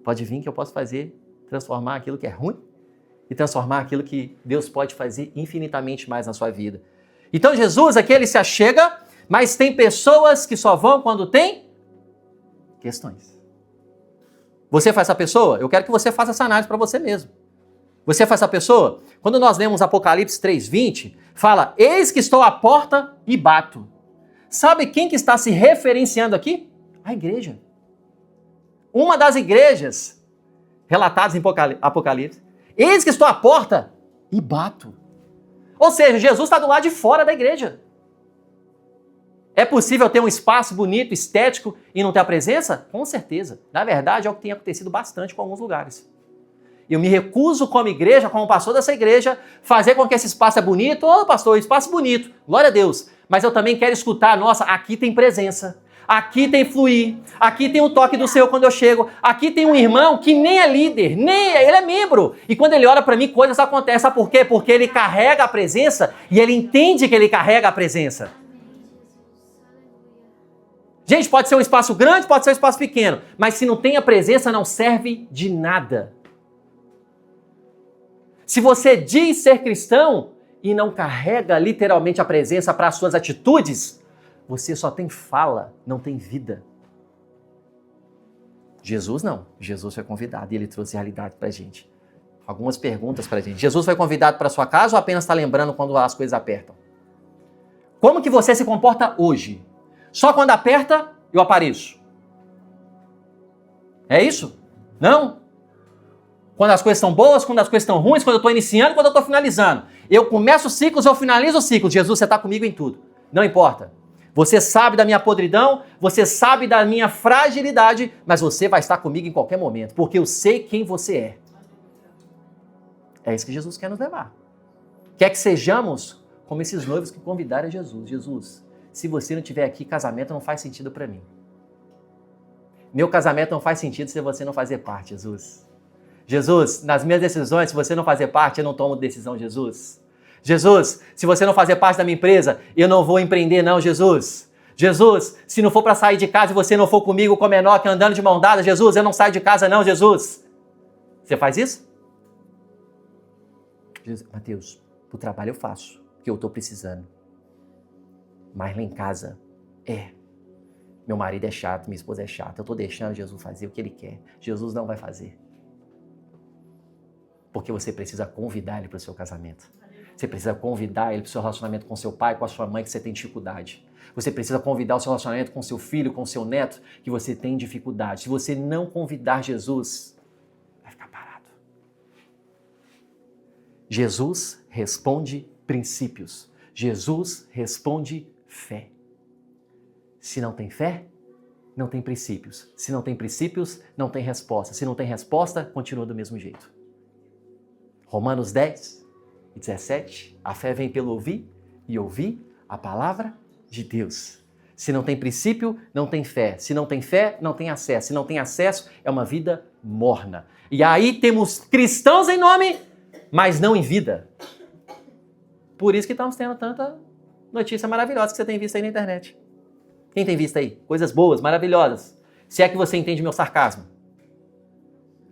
[SPEAKER 1] Pode vir que eu posso fazer, transformar aquilo que é ruim e transformar aquilo que Deus pode fazer infinitamente mais na sua vida. Então Jesus aqui, ele se achega, mas tem pessoas que só vão quando tem questões. Você faz essa pessoa? Eu quero que você faça essa análise para você mesmo. Você faz essa pessoa? Quando nós lemos Apocalipse 3:20, fala, eis que estou à porta e bato. Sabe quem que está se referenciando aqui? A igreja. Uma das igrejas relatadas em Apocalipse. Eis que estou à porta e bato. Ou seja, Jesus está do lado de fora da igreja. É possível ter um espaço bonito, estético e não ter a presença? Com certeza. Na verdade, é o que tem acontecido bastante com alguns lugares. Eu me recuso como igreja, como pastor dessa igreja, fazer com que esse espaço é bonito. Pastor, espaço bonito, glória a Deus. Mas eu também quero escutar, nossa, aqui tem presença. Aqui tem fluir, aqui tem o toque do Senhor quando eu chego, aqui tem um irmão que nem é líder, ele é membro. E quando ele ora para mim, coisas acontecem. Sabe por quê? Porque ele carrega a presença e ele entende que ele carrega a presença. Gente, pode ser um espaço grande, pode ser um espaço pequeno, mas se não tem a presença, não serve de nada. Se você diz ser cristão e não carrega literalmente a presença para as suas atitudes, você só tem fala, não tem vida. Jesus não. Jesus foi convidado e ele trouxe realidade pra gente. Algumas perguntas pra gente. Jesus foi convidado para sua casa ou apenas está lembrando quando as coisas apertam? Como que você se comporta hoje? Só quando aperta, eu apareço. É isso? Não? Quando as coisas estão boas, quando as coisas estão ruins, quando eu estou iniciando, quando eu estou finalizando. Eu começo os ciclos, eu finalizo os ciclos. Jesus, você está comigo em tudo. Não importa. Você sabe da minha podridão, você sabe da minha fragilidade, mas você vai estar comigo em qualquer momento, porque eu sei quem você é. É isso que Jesus quer nos levar. Quer que sejamos como esses noivos que convidaram a Jesus. Jesus, se você não estiver aqui, casamento não faz sentido para mim. Meu casamento não faz sentido se você não fazer parte, Jesus. Jesus, nas minhas decisões, se você não fazer parte, eu não tomo decisão, Jesus. Jesus, se você não fazer parte da minha empresa, eu não vou empreender não, Jesus. Jesus, se não for para sair de casa e você não for comigo com o menor que andando de mão dada, Jesus, eu não saio de casa não, Jesus. Você faz isso? Jesus, Mateus, o trabalho eu faço, porque eu estou precisando. Mas lá em casa, meu marido é chato, minha esposa é chata, eu estou deixando Jesus fazer o que ele quer. Jesus não vai fazer. Porque você precisa convidar ele para o seu casamento. Você precisa convidar ele para o seu relacionamento com seu pai, com a sua mãe, que você tem dificuldade. Você precisa convidar o seu relacionamento com seu filho, com seu neto, que você tem dificuldade. Se você não convidar Jesus, vai ficar parado. Jesus responde princípios. Jesus responde fé. Se não tem fé, não tem princípios. Se não tem princípios, não tem resposta. Se não tem resposta, continua do mesmo jeito. Romanos 10 e 17, a fé vem pelo ouvir e ouvir a palavra de Deus. Se não tem princípio, não tem fé. Se não tem fé, não tem acesso. Se não tem acesso, é uma vida morna. E aí temos cristãos em nome, mas não em vida. Por isso que estamos tendo tanta notícia maravilhosa que você tem visto aí na internet. Quem tem visto aí? Coisas boas, maravilhosas. Se é que você entende meu sarcasmo.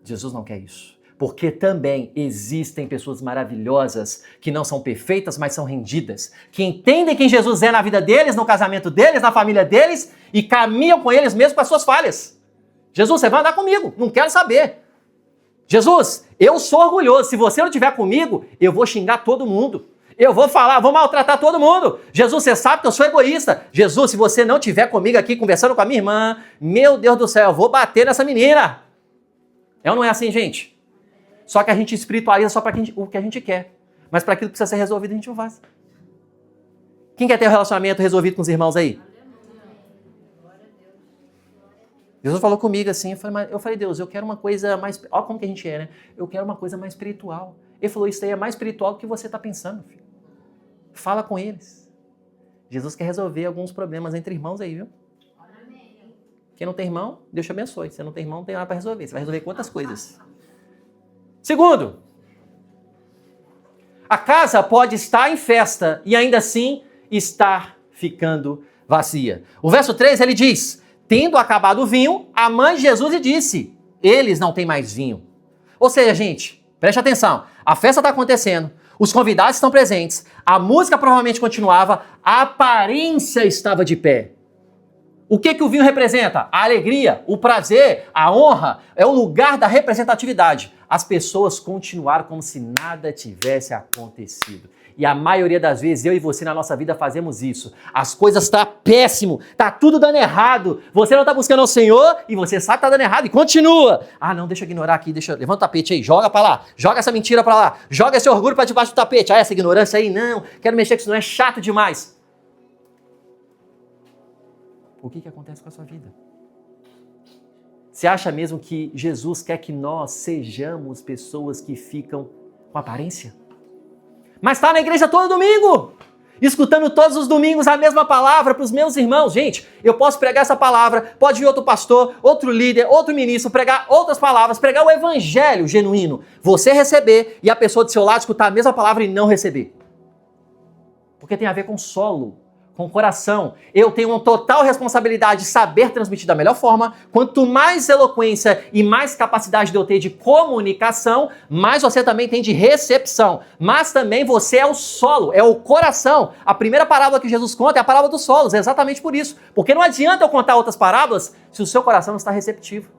[SPEAKER 1] Jesus não quer isso. Porque também existem pessoas maravilhosas que não são perfeitas, mas são rendidas, que entendem quem Jesus é na vida deles, no casamento deles, na família deles e caminham com eles mesmo com as suas falhas. Jesus, você vai andar comigo, não quero saber. Jesus, eu sou orgulhoso, se você não estiver comigo, eu vou xingar todo mundo. Eu vou falar, vou maltratar todo mundo. Jesus, você sabe que eu sou egoísta. Jesus, se você não estiver comigo aqui conversando com a minha irmã, meu Deus do céu, eu vou bater nessa menina. É ou não é assim, gente? Só que a gente espiritualiza só para o que a gente quer. Mas para aquilo que precisa ser resolvido, a gente não faz. Quem quer ter um relacionamento resolvido com os irmãos aí? Jesus falou comigo assim, eu falei, Deus, eu quero uma coisa mais... Olha como que a gente é, né? Eu quero uma coisa mais espiritual. Ele falou, isso aí é mais espiritual do que você está pensando, filho. Fala com eles. Jesus quer resolver alguns problemas entre irmãos aí, viu? Quem não tem irmão, Deus te abençoe. Se não tem irmão, não tem nada para resolver. Você vai resolver quantas coisas? Segundo, a casa pode estar em festa e ainda assim estar ficando vazia. O verso 3, ele diz, tendo acabado o vinho, a mãe de Jesus lhe disse, eles não têm mais vinho. Ou seja, gente, preste atenção, a festa está acontecendo, os convidados estão presentes, a música provavelmente continuava, a aparência estava de pé. O que o vinho representa? A alegria, o prazer, a honra, é o lugar da representatividade. As pessoas continuaram como se nada tivesse acontecido. E a maioria das vezes, eu e você na nossa vida fazemos isso. As coisas estão péssimo, está tudo dando errado. Você não está buscando o Senhor e você sabe que está dando errado e continua. Ah, não, deixa eu ignorar aqui, levanta o tapete aí, joga para lá, joga essa mentira para lá, joga esse orgulho para debaixo do tapete. Ah, essa ignorância aí, não, quero mexer com isso, não é chato demais. O que acontece com a sua vida? Você acha mesmo que Jesus quer que nós sejamos pessoas que ficam com aparência? Mas está na igreja todo domingo, escutando todos os domingos a mesma palavra para os meus irmãos. Gente, eu posso pregar essa palavra, pode vir outro pastor, outro líder, outro ministro, pregar outras palavras, pregar o evangelho genuíno. Você receber e a pessoa do seu lado escutar a mesma palavra e não receber. Porque tem a ver com solo. Com o coração. Eu tenho uma total responsabilidade de saber transmitir da melhor forma. Quanto mais eloquência e mais capacidade de eu ter de comunicação, mais você também tem de recepção. Mas também você é o solo, é o coração. A primeira parábola que Jesus conta é a parábola dos solos, é exatamente por isso. Porque não adianta eu contar outras parábolas se o seu coração não está receptivo.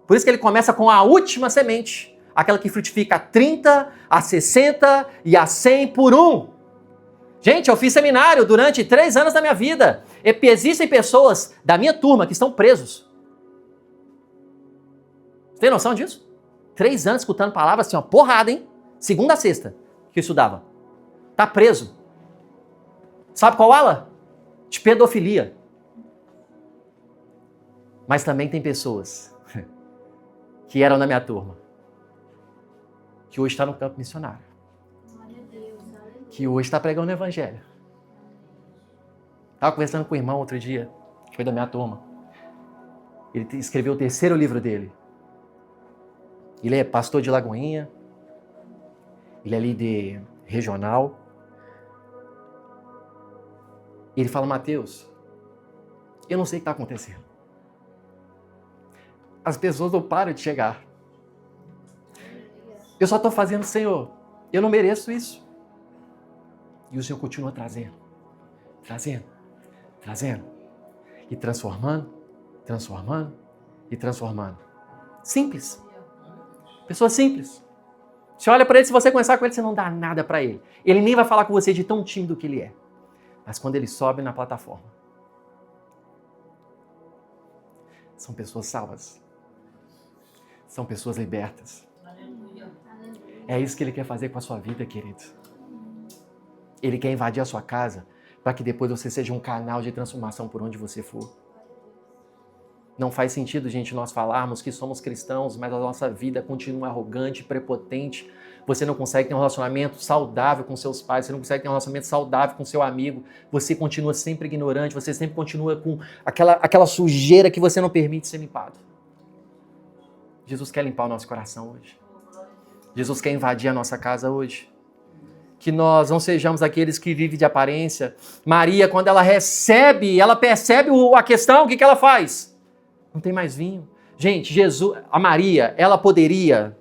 [SPEAKER 1] Por isso que ele começa com a última semente, aquela que frutifica a 30, a 60 e a 100 por um. Gente, eu fiz seminário durante 3 anos da minha vida. Existem pessoas da minha turma que estão presos. Você tem noção disso? 3 anos escutando palavras assim, ó, porrada, hein? Segunda a sexta que eu estudava. Tá preso. Sabe qual ala? De pedofilia. Mas também tem pessoas que eram na minha turma, que hoje está no campo missionário, que hoje está pregando o evangelho. Estava conversando com o irmão outro dia, que foi da minha turma. Ele escreveu o 3º livro dele. Ele é pastor de Lagoinha, ele é líder regional. Ele fala, Mateus, eu não sei o que está acontecendo. As pessoas não param de chegar. Eu só estou fazendo, Senhor, eu não mereço isso. E o Senhor continua trazendo. E transformando. Simples. Pessoa simples. Você olha para ele, se você conversar com ele, você não dá nada para ele. Ele nem vai falar com você de tão tímido que ele é. Mas quando ele sobe na plataforma, são pessoas salvas. São pessoas libertas. É isso que ele quer fazer com a sua vida, querido. Ele quer invadir a sua casa para que depois você seja um canal de transformação por onde você for. Não faz sentido, gente, nós falarmos que somos cristãos, mas a nossa vida continua arrogante, prepotente. Você não consegue ter um relacionamento saudável com seus pais, você não consegue ter um relacionamento saudável com seu amigo, você continua sempre ignorante, você sempre continua com aquela sujeira que você não permite ser limpado. Jesus quer limpar o nosso coração hoje. Jesus quer invadir a nossa casa hoje. Que nós não sejamos aqueles que vivem de aparência. Maria, quando ela percebe a questão, o que ela faz? Não tem mais vinho. Gente, a Maria, ela poderia,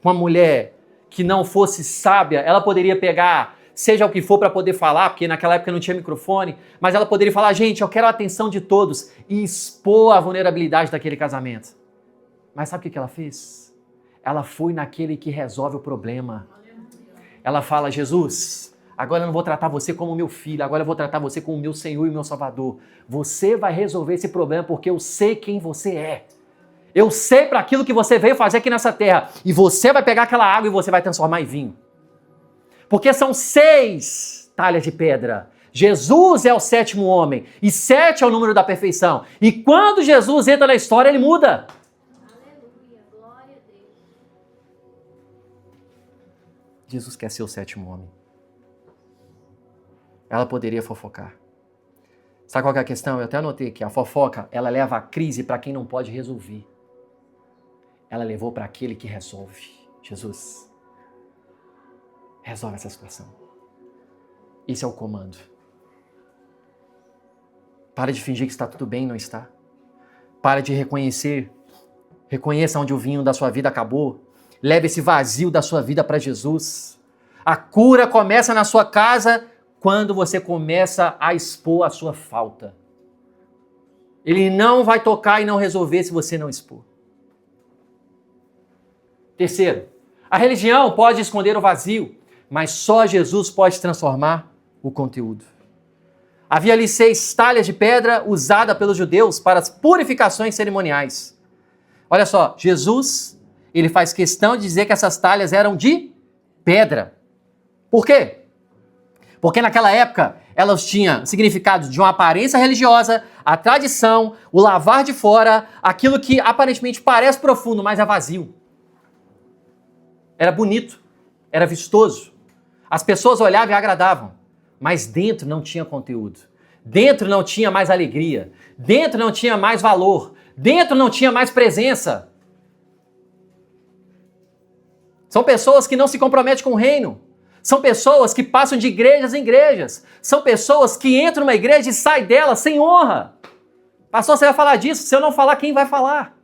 [SPEAKER 1] uma mulher que não fosse sábia, ela poderia pegar, seja o que for para poder falar, porque naquela época não tinha microfone, mas ela poderia falar, gente, eu quero a atenção de todos e expor a vulnerabilidade daquele casamento. Mas sabe o que ela fez? Ela foi naquele que resolve o problema. Ela fala, Jesus, agora eu não vou tratar você como meu filho, agora eu vou tratar você como meu Senhor e meu Salvador. Você vai resolver esse problema porque eu sei quem você é. Eu sei para aquilo que você veio fazer aqui nessa terra. E você vai pegar aquela água e você vai transformar em vinho. Porque são 6 talhas de pedra. Jesus é o 7º homem. E 7 é o número da perfeição. E quando Jesus entra na história, ele muda.
[SPEAKER 2] Aleluia, glória a Deus.
[SPEAKER 1] Jesus quer ser o 7º homem. Ela poderia fofocar. Sabe qual que é a questão? Eu até anotei que a fofoca, ela leva a crise para quem não pode resolver. Ela levou para aquele que resolve. Jesus, resolve essa situação. Esse é o comando. Para de fingir que está tudo bem, não está. Para de reconhecer. Reconheça onde o vinho da sua vida acabou. Leve esse vazio da sua vida para Jesus. A cura começa na sua casa quando você começa a expor a sua falta. Ele não vai tocar e não resolver se você não expor. 3º, a religião pode esconder o vazio, mas só Jesus pode transformar o conteúdo. Havia ali 6 talhas de pedra usada pelos judeus para as purificações cerimoniais. Olha só, Jesus, ele faz questão de dizer que essas talhas eram de pedra. Por quê? Porque naquela época elas tinham significado de uma aparência religiosa, a tradição, o lavar de fora, aquilo que aparentemente parece profundo, mas é vazio. Era bonito, era vistoso. As pessoas olhavam e agradavam, mas dentro não tinha conteúdo. Dentro não tinha mais alegria. Dentro não tinha mais valor. Dentro não tinha mais presença. São pessoas que não se comprometem com o reino. São pessoas que passam de igrejas em igrejas. São pessoas que entram numa igreja e saem dela sem honra. Pastor, você vai falar disso? Se eu não falar, quem vai falar?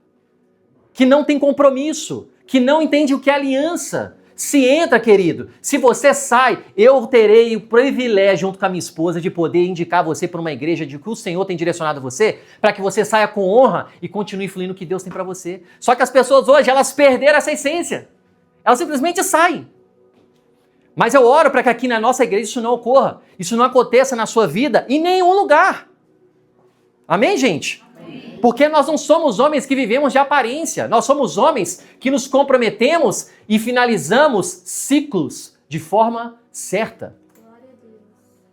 [SPEAKER 1] Que não tem compromisso, que não entende o que é aliança. Se entra, querido, se você sai, eu terei o privilégio, junto com a minha esposa, de poder indicar você para uma igreja de que o Senhor tem direcionado você, para que você saia com honra e continue fluindo o que Deus tem para você. Só que as pessoas hoje, elas perderam essa essência. Elas simplesmente saem. Mas eu oro para que aqui na nossa igreja isso não ocorra. Isso não aconteça na sua vida em nenhum lugar. Amém, gente? Amém. Porque nós não somos homens que vivemos de aparência. Nós somos homens que nos comprometemos e finalizamos ciclos de forma certa.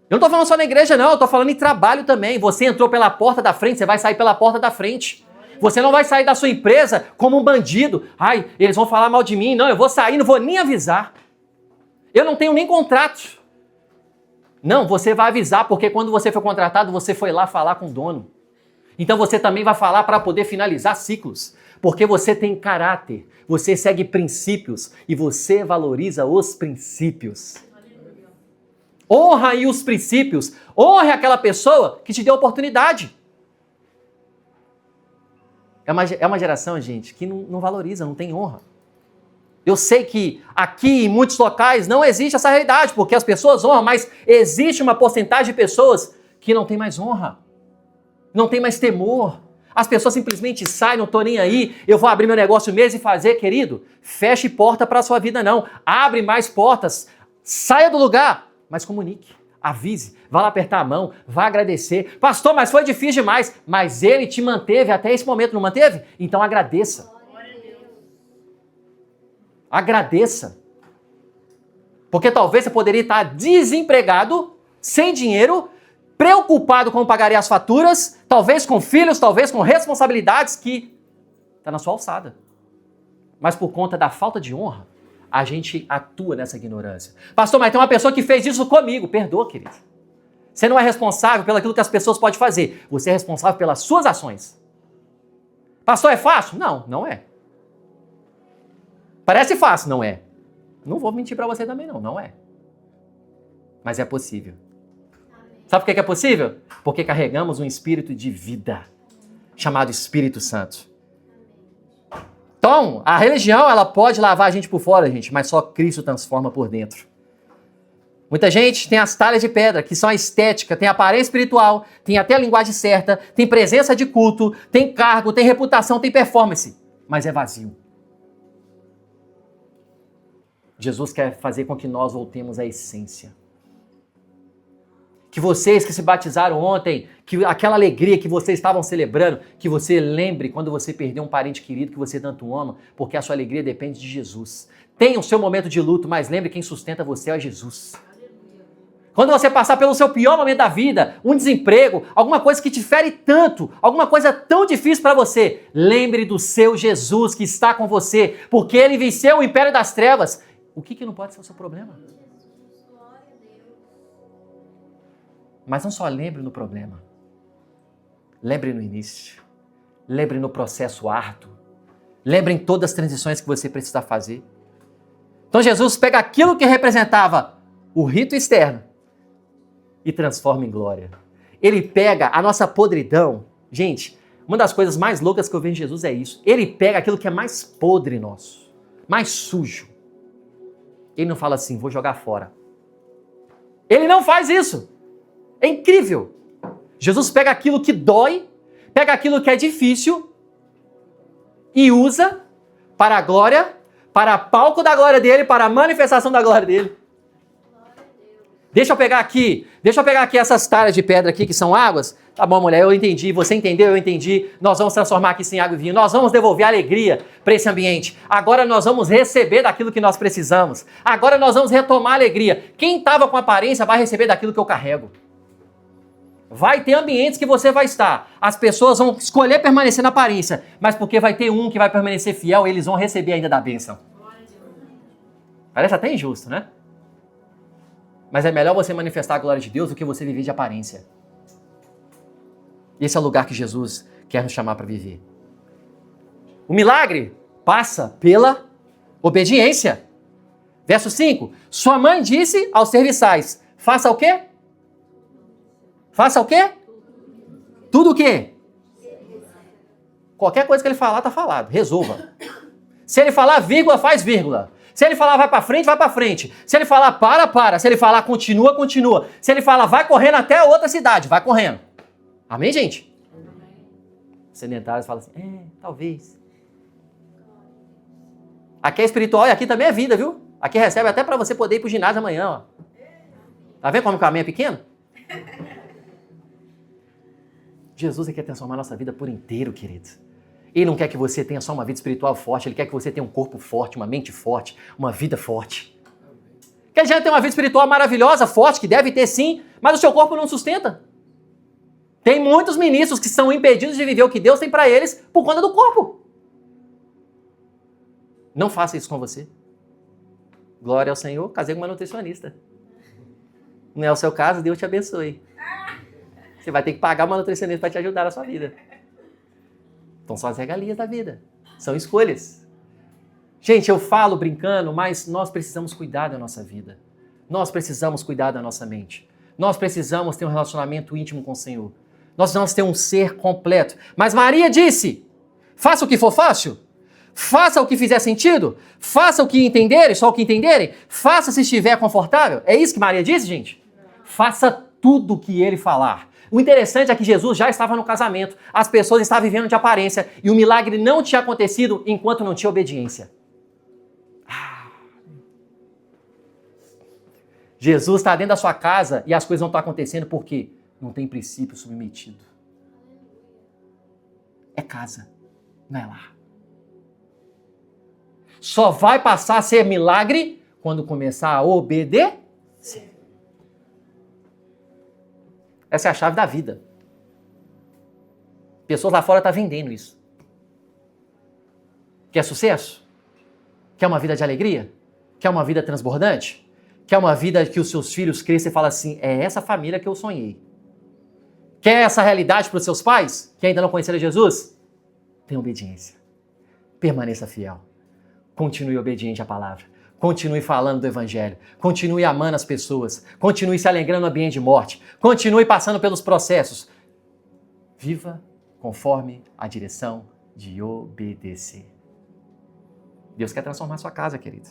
[SPEAKER 1] Eu não estou falando só na igreja, não. Eu estou falando em trabalho também. Você entrou pela porta da frente, você vai sair pela porta da frente. Você não vai sair da sua empresa como um bandido. Ai, eles vão falar mal de mim. Não, eu vou sair, não vou nem avisar. Eu não tenho nem contrato. Não, você vai avisar, porque quando você foi contratado, você foi lá falar com o dono. Então você também vai falar para poder finalizar ciclos. Porque você tem caráter, você segue princípios e você valoriza os princípios. Honra aí os princípios. Honre aquela pessoa que te deu a oportunidade. É uma geração, gente, que não valoriza, não tem honra. Eu sei que aqui em muitos locais não existe essa realidade, porque as pessoas honram, mas existe uma porcentagem de pessoas que não tem mais honra, não tem mais temor. As pessoas simplesmente saem, não estou nem aí, eu vou abrir meu negócio mesmo e fazer, querido. Feche porta para a sua vida não, abre mais portas, saia do lugar, mas comunique, avise, vá lá apertar a mão, vá agradecer. Pastor, mas foi difícil demais, mas ele te manteve até esse momento, não manteve? Então agradeça. Agradeça. Porque talvez você poderia estar desempregado, sem dinheiro, preocupado com pagar as faturas, talvez com filhos, talvez com responsabilidades que está na sua alçada. Mas por conta da falta de honra, a gente atua nessa ignorância. Pastor, mas tem uma pessoa que fez isso comigo. Perdoa, querido. Você não é responsável pelo aquilo que as pessoas podem fazer. Você é responsável pelas suas ações. Pastor, é fácil? Não, não é. Parece fácil, não é. Não vou mentir para você também, não é. Mas é possível. Sabe por que é possível? Porque carregamos um espírito de vida, chamado Espírito Santo. Então, a religião, ela pode lavar a gente por fora, gente, mas só Cristo transforma por dentro. Muita gente tem as talhas de pedra, que são a estética, tem a aparência espiritual, tem até a linguagem certa, tem presença de culto, tem cargo, tem reputação, tem performance, mas é vazio. Jesus quer fazer com que nós voltemos à essência. Que vocês que se batizaram ontem, que aquela alegria que vocês estavam celebrando, que você lembre quando você perdeu um parente querido que você tanto ama, porque a sua alegria depende de Jesus. Tenha o seu momento de luto, mas lembre quem sustenta você é Jesus. Quando você passar pelo seu pior momento da vida, um desemprego, alguma coisa que te fere tanto, alguma coisa tão difícil para você, lembre do seu Jesus que está com você, porque ele venceu o império das trevas. O que não pode ser o seu problema? Mas não só lembre no problema. Lembre no início. Lembre no processo árduo. Lembre em todas as transições que você precisa fazer. Então Jesus pega aquilo que representava o rito externo e transforma em glória. Ele pega a nossa podridão. Gente, uma das coisas mais loucas que eu vejo em Jesus é isso. Ele pega aquilo que é mais podre nosso, mais sujo. Ele não fala assim, vou jogar fora. Ele não faz isso. É incrível. Jesus pega aquilo que dói, pega aquilo que é difícil e usa para a glória, para palco da glória dele, para a manifestação da glória dele. Deixa eu pegar aqui essas talhas de pedra aqui que são águas. Tá bom, mulher, eu entendi, você entendeu, eu entendi. Nós vamos transformar aqui isso em água e vinho. Nós vamos devolver alegria para esse ambiente. Agora nós vamos receber daquilo que nós precisamos. Agora nós vamos retomar a alegria. Quem estava com aparência vai receber daquilo que eu carrego. Vai ter ambientes que você vai estar. As pessoas vão escolher permanecer na aparência, mas porque vai ter um que vai permanecer fiel, eles vão receber ainda da bênção. Parece até injusto, né? Mas é melhor você manifestar a glória de Deus do que você viver de aparência. Esse é o lugar que Jesus quer nos chamar para viver. O milagre passa pela obediência. Verso 5. Sua mãe disse aos serviçais, faça o quê? Faça o quê? Tudo o quê? Qualquer coisa que ele falar, está falado. Resolva. Se ele falar vírgula, faz vírgula. Se ele falar vai para frente, vai para frente. Se ele falar para. Se ele falar continua, continua. Se ele falar vai correndo até a outra cidade, vai correndo. Amém, gente? Sedentários falam assim, talvez. Aqui é espiritual e aqui também é vida, viu? Aqui recebe até para você poder ir pro ginásio amanhã, ó. Tá vendo como o caminho é pequeno? Jesus quer transformar a nossa vida por inteiro, querido. Ele não quer que você tenha só uma vida espiritual forte, ele quer que você tenha um corpo forte, uma mente forte, uma vida forte. Que adianta ter uma vida espiritual maravilhosa, forte, que deve ter sim, mas o seu corpo não sustenta. Tem muitos ministros que são impedidos de viver o que Deus tem para eles por conta do corpo. Não faça isso com você. Glória ao Senhor, casei com uma nutricionista. Não é o seu caso, Deus te abençoe. Você vai ter que pagar uma nutricionista para te ajudar na sua vida. Então são as regalias da vida. São escolhas. Gente, eu falo brincando, mas nós precisamos cuidar da nossa vida. Nós precisamos cuidar da nossa mente. Nós precisamos ter um relacionamento íntimo com o Senhor. Nós precisamos ter um ser completo. Mas Maria disse, faça o que for fácil. Faça o que fizer sentido. Faça o que entenderem, só o que entenderem. Faça se estiver confortável. É isso que Maria disse, gente? Faça tudo o que ele falar. O interessante é que Jesus já estava no casamento. As pessoas estavam vivendo de aparência. E o milagre não tinha acontecido enquanto não tinha obediência. Jesus está dentro da sua casa e as coisas não estão acontecendo porque não tem princípio submetido. É casa, não é lar. Só vai passar a ser milagre quando começar a obedecer. Essa é a chave da vida. Pessoas lá fora estão vendendo isso. Quer sucesso? Quer uma vida de alegria? Quer uma vida transbordante? Quer uma vida que os seus filhos cresçam e falem assim, é essa família que eu sonhei. Quer essa realidade para os seus pais, que ainda não conheceram Jesus? Tenha obediência. Permaneça fiel. Continue obediente à palavra. Continue falando do evangelho. Continue amando as pessoas. Continue se alegrando no ambiente de morte. Continue passando pelos processos. Viva conforme a direção de obedecer. Deus quer transformar a sua casa, querido.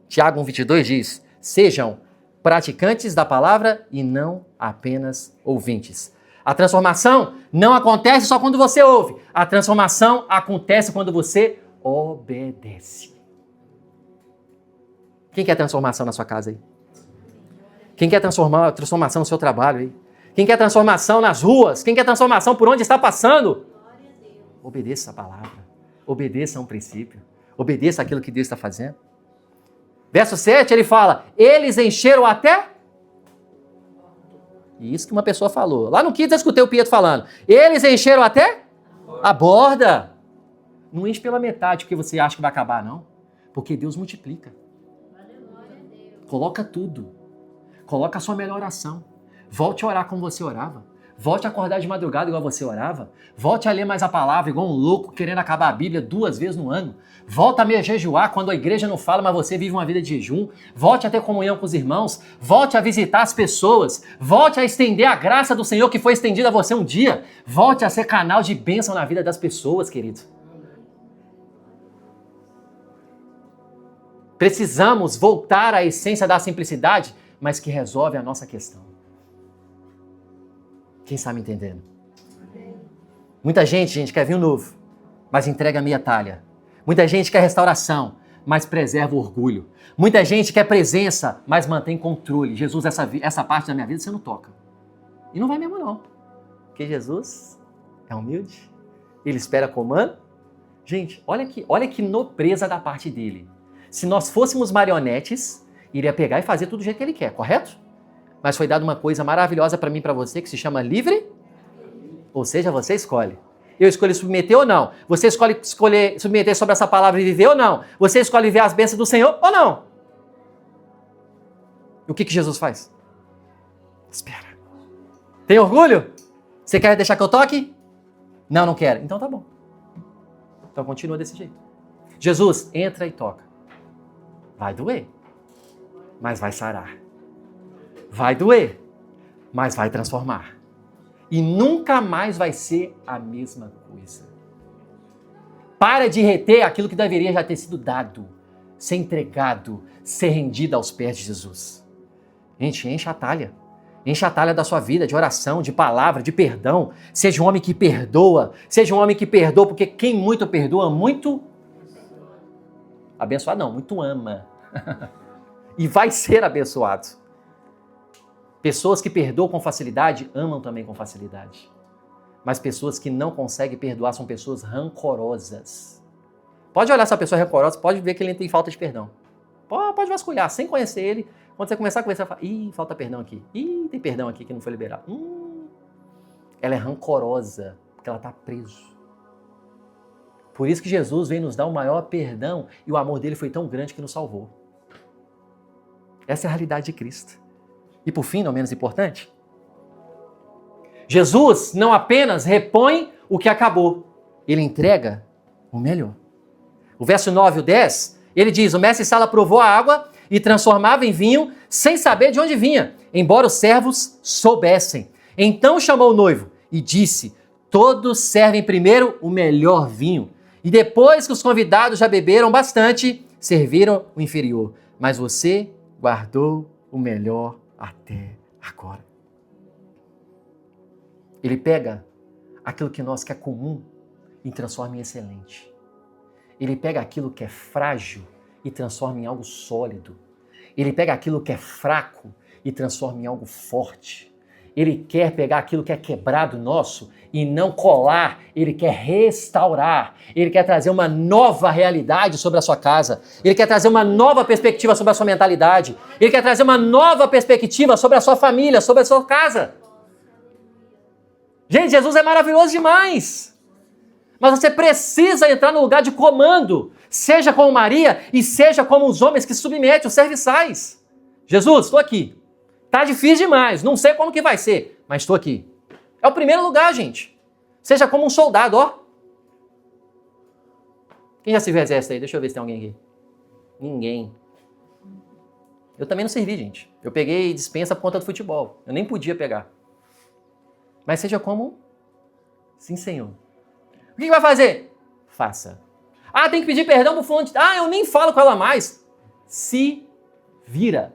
[SPEAKER 1] Tiago 1,22 diz, sejam praticantes da palavra e não apenas ouvintes. A transformação não acontece só quando você ouve. A transformação acontece quando você obedece. Quem quer transformação na sua casa aí? Quem quer transformação no seu trabalho aí? Quem quer transformação nas ruas? Quem quer transformação por onde está passando? Obedeça a palavra. Obedeça a um princípio. Obedeça aquilo que Deus está fazendo. Verso 7, ele fala, eles encheram até... Isso que uma pessoa falou. Lá no 15 eu escutei o Pietro falando. Eles encheram até a borda. Não enche pela metade porque você acha que vai acabar, não. Porque Deus multiplica. Coloca tudo. Coloca a sua melhor oração. Volte a orar como você orava. Volte a acordar de madrugada igual você orava. Volte a ler mais a palavra igual um louco querendo acabar a Bíblia 2 vezes no ano. Volte a jejuar quando a igreja não fala, mas você vive uma vida de jejum. Volte a ter comunhão com os irmãos. Volte a visitar as pessoas. Volte a estender a graça do Senhor que foi estendida a você um dia. Volte a ser canal de bênção na vida das pessoas, querido. Precisamos voltar à essência da simplicidade, mas que resolve a nossa questão. Quem está me entendendo? Muita gente quer vinho novo, mas entrega meia talha. Muita gente quer restauração, mas preserva o orgulho. Muita gente quer presença, mas mantém controle. Jesus, essa parte da minha vida você não toca. E não vai mesmo não. Porque Jesus é humilde, ele espera comando. Gente, olha que nobreza da parte dele. Se nós fôssemos marionetes, iria pegar e fazer tudo do jeito que ele quer, correto? Mas foi dada uma coisa maravilhosa para mim e para você, que se chama livre. Ou seja, você escolhe. Eu escolho submeter ou não? Você escolhe submeter sobre essa palavra e viver ou não? Você escolhe viver as bênçãos do Senhor ou não? E o que Jesus faz? Espera. Tem orgulho? Você quer deixar que eu toque? Não, não quero. Então tá bom. Então continua desse jeito. Jesus, entra e toca. Vai doer, mas vai sarar. Vai doer, mas vai transformar. E nunca mais vai ser a mesma coisa. Para de reter aquilo que deveria já ter sido dado, ser entregado, ser rendido aos pés de Jesus. Gente, enche a talha. Enche a talha da sua vida, de oração, de palavra, de perdão. Seja um homem que perdoa. Seja um homem que perdoa, porque quem muito perdoa, muito Abençoado não, muito ama. E vai ser abençoado. Pessoas que perdoam com facilidade, amam também com facilidade. Mas pessoas que não conseguem perdoar são pessoas rancorosas. Pode olhar essa pessoa rancorosa, pode ver que ele tem falta de perdão. Pode vasculhar, sem conhecer ele. Quando você começar a conversar, fala, ih, falta perdão aqui. Ih, tem perdão aqui que não foi liberado. Ela é rancorosa, porque ela está presa. Por isso que Jesus veio nos dar o maior perdão e o amor dele foi tão grande que nos salvou. Essa é a realidade de Cristo. E por fim, não menos importante, Jesus não apenas repõe o que acabou, ele entrega o melhor. O verso 9 e o 10, ele diz, o mestre Sala provou a água e transformava em vinho sem saber de onde vinha, embora os servos soubessem. Então chamou o noivo e disse, todos servem primeiro o melhor vinho, e depois que os convidados já beberam bastante, serviram o inferior. Mas você guardou o melhor até agora. Ele pega aquilo que nós que é comum e transforma em excelente. Ele pega aquilo que é frágil e transforma em algo sólido. Ele pega aquilo que é fraco e transforma em algo forte. Ele quer pegar aquilo que é quebrado nosso e não colar. Ele quer restaurar. Ele quer trazer uma nova realidade sobre a sua casa. Ele quer trazer uma nova perspectiva sobre a sua mentalidade. Ele quer trazer uma nova perspectiva sobre a sua família, sobre a sua casa. Gente, Jesus é maravilhoso demais. Mas você precisa entrar no lugar de comando. Seja como Maria e seja como os homens que submetem, os serviçais. Jesus, estou aqui. Tá difícil demais, não sei como que vai ser, mas estou aqui. É o primeiro lugar, gente. Seja como um soldado, ó. Quem já serviu exército aí? Deixa eu ver se tem alguém aqui. Ninguém. Eu também não servi, gente. Eu peguei dispensa por conta do futebol. Eu nem podia pegar. Mas seja como... Sim, Senhor. O que vai fazer? Faça. Ah, tem que pedir perdão pro fulano. Ah, eu nem falo com ela mais. Se vira.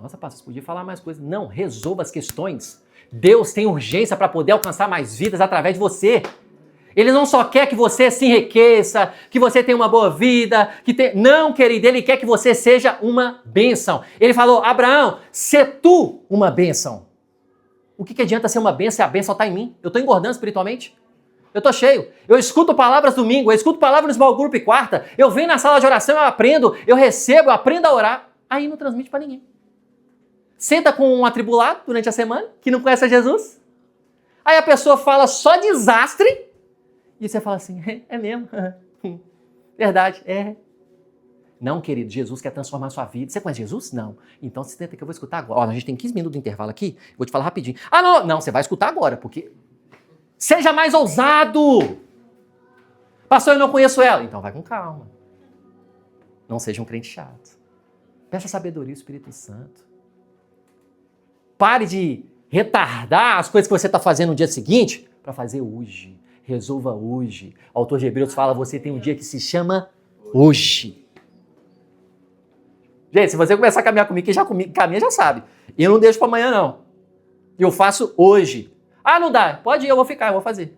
[SPEAKER 1] Nossa, pastor, você podia falar mais coisas. Não, resolva as questões. Deus tem urgência para poder alcançar mais vidas através de você. Ele não só quer que você se enriqueça, que você tenha uma boa vida, Não, querido, ele quer que você seja uma bênção. Ele falou, Abraão, se tu uma bênção. O que adianta ser uma bênção se a bênção está em mim? Eu estou engordando espiritualmente? Eu estou cheio. Eu escuto palavras domingo, eu escuto palavras no small group quarta, eu venho na sala de oração, eu aprendo, eu recebo, eu aprendo a orar. Aí não transmite para ninguém. Senta com um atribulado durante a semana, que não conhece a Jesus. Aí a pessoa fala só desastre. E você fala assim, é mesmo? Verdade, é. Não, querido, Jesus quer transformar a sua vida. Você conhece Jesus? Não. Então você tenta que eu vou escutar agora. Ó, a gente tem 15 minutos de intervalo aqui, vou te falar rapidinho. Ah, não, não, você vai escutar agora, porque... Seja mais ousado. Pastor, eu não conheço ela. Então vai com calma. Não seja um crente chato. Peça sabedoria ao Espírito Santo. Pare de retardar as coisas que você está fazendo no dia seguinte para fazer hoje. Resolva hoje. O autor de Hebreus fala, você tem um dia que se chama hoje. Gente, se você começar a caminhar comigo, quem já caminha já sabe. Eu não deixo para amanhã, não. Eu faço hoje. Ah, não dá. Pode ir, eu vou ficar, eu vou fazer.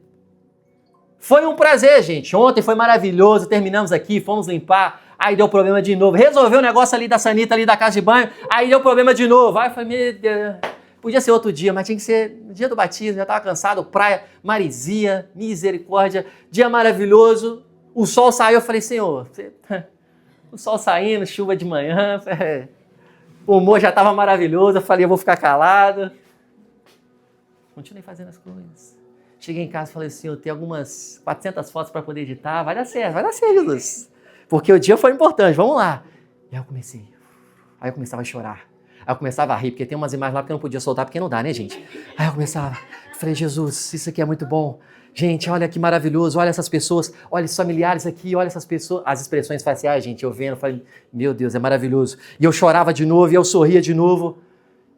[SPEAKER 1] Foi um prazer, gente. Ontem foi maravilhoso. Terminamos aqui, fomos limpar. Aí deu problema de novo. Resolveu o negócio ali da sanita, ali da casa de banho. Aí deu problema de novo. Aí eu falei, meu Deus. Podia ser outro dia, mas tinha que ser no dia do batismo. Já estava cansado. Praia, maresia, misericórdia. Dia maravilhoso. O sol saiu. Eu falei, Senhor, o sol saindo, chuva de manhã. O humor já estava maravilhoso. Eu falei, eu vou ficar calado. Continuei fazendo as coisas. Cheguei em casa e falei assim, eu tenho algumas 400 fotos para poder editar. Vai dar certo, Jesus. Porque o dia foi importante, vamos lá. E aí eu comecei. Aí eu começava a chorar. Aí eu começava a rir, porque tem umas imagens lá que eu não podia soltar, porque não dá, né, gente? Aí eu começava, falei, Jesus, isso aqui é muito bom. Gente, olha que maravilhoso, olha essas pessoas, olha esses familiares aqui, olha essas pessoas. As expressões faciais, gente, eu vendo, falei, meu Deus, é maravilhoso. E eu chorava de novo, e eu sorria de novo.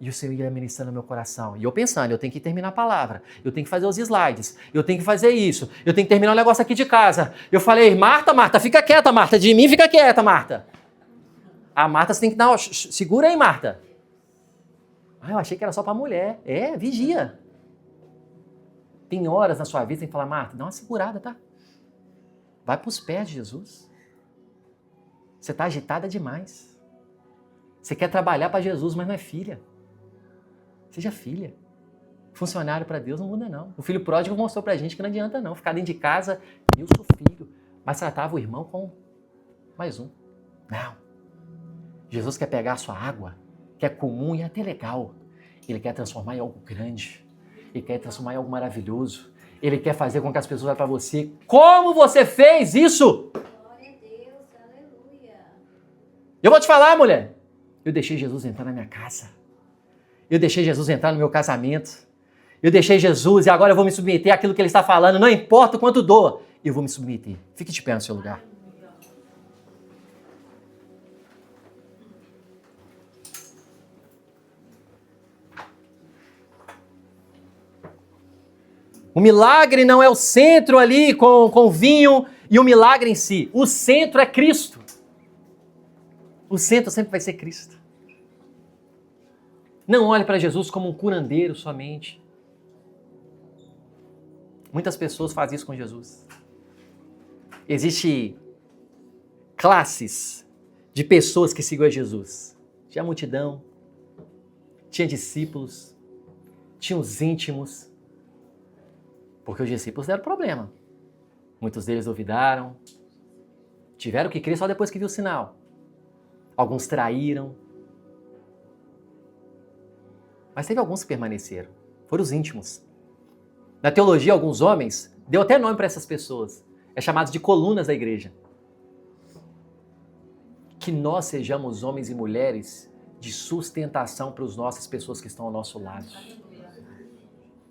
[SPEAKER 1] E o Senhor ia ministrando no meu coração. E eu pensando, eu tenho que terminar a palavra, eu tenho que fazer os slides, eu tenho que fazer isso, eu tenho que terminar o negócio aqui de casa. Eu falei, Marta, fica quieta, Marta, de mim fica quieta, Marta. A Marta, você tem que dar, segura aí, Marta. Ah, eu achei que era só para mulher. É, vigia. Tem horas na sua vida que você tem que falar, Marta, dá uma segurada, tá? Vai para os pés de Jesus. Você está agitada demais. Você quer trabalhar para Jesus, mas não é filha. Seja filha. Funcionário para Deus não muda, não. O filho pródigo mostrou para a gente que não adianta, não. Ficar dentro de casa, eu sou filho. Mas tratava o irmão com mais um. Não. Jesus quer pegar a sua água, que é comum e até legal. Ele quer transformar em algo grande. Ele quer transformar em algo maravilhoso. Ele quer fazer com que as pessoas olhem para você. Como você fez isso?
[SPEAKER 2] Glória a Deus, aleluia.
[SPEAKER 1] Eu vou te falar, mulher. Eu deixei Jesus entrar na minha casa. Eu deixei Jesus entrar no meu casamento. Eu deixei Jesus e agora eu vou me submeter àquilo que Ele está falando. Não importa o quanto doa, eu vou me submeter. Fique de pé no seu lugar. O milagre não é o centro ali com o vinho e o milagre em si. O centro é Cristo. O centro sempre vai ser Cristo. Não olhe para Jesus como um curandeiro somente. Muitas pessoas fazem isso com Jesus. Existem classes de pessoas que seguem a Jesus. Tinha multidão, tinha discípulos, tinha os íntimos. Porque os discípulos deram problema. Muitos deles duvidaram, tiveram que crer só depois que viu o sinal. Alguns traíram. Mas teve alguns que permaneceram. Foram os íntimos. Na teologia, alguns homens, deu até nome para essas pessoas. É chamado de colunas da igreja. Que nós sejamos homens e mulheres de sustentação para as nossas pessoas que estão ao nosso lado.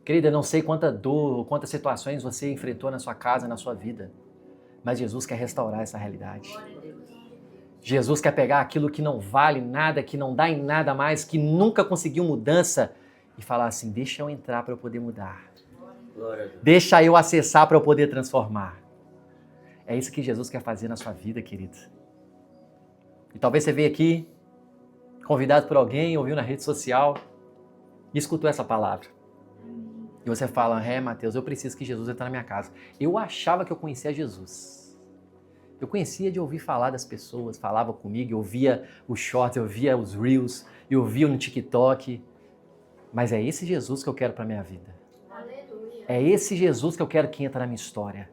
[SPEAKER 1] Querida, eu não sei quanta dor, quantas situações você enfrentou na sua casa, na sua vida. Mas Jesus quer restaurar essa realidade. Jesus quer pegar aquilo que não vale nada, que não dá em nada mais, que nunca conseguiu mudança e falar assim, deixa eu entrar para eu poder mudar. Deixa eu acessar para eu poder transformar. É isso que Jesus quer fazer na sua vida, querido. E talvez você veja aqui, convidado por alguém, ouviu na rede social e escutou essa palavra. E você fala, Mateus, eu preciso que Jesus entre na minha casa. Eu achava que eu conhecia Jesus. Eu conhecia de ouvir falar das pessoas, falava comigo, eu via os shorts, eu via os reels, eu via no TikTok. Mas é esse Jesus que eu quero para minha vida.
[SPEAKER 2] Aleluia.
[SPEAKER 1] É esse Jesus que eu quero que entre na minha história.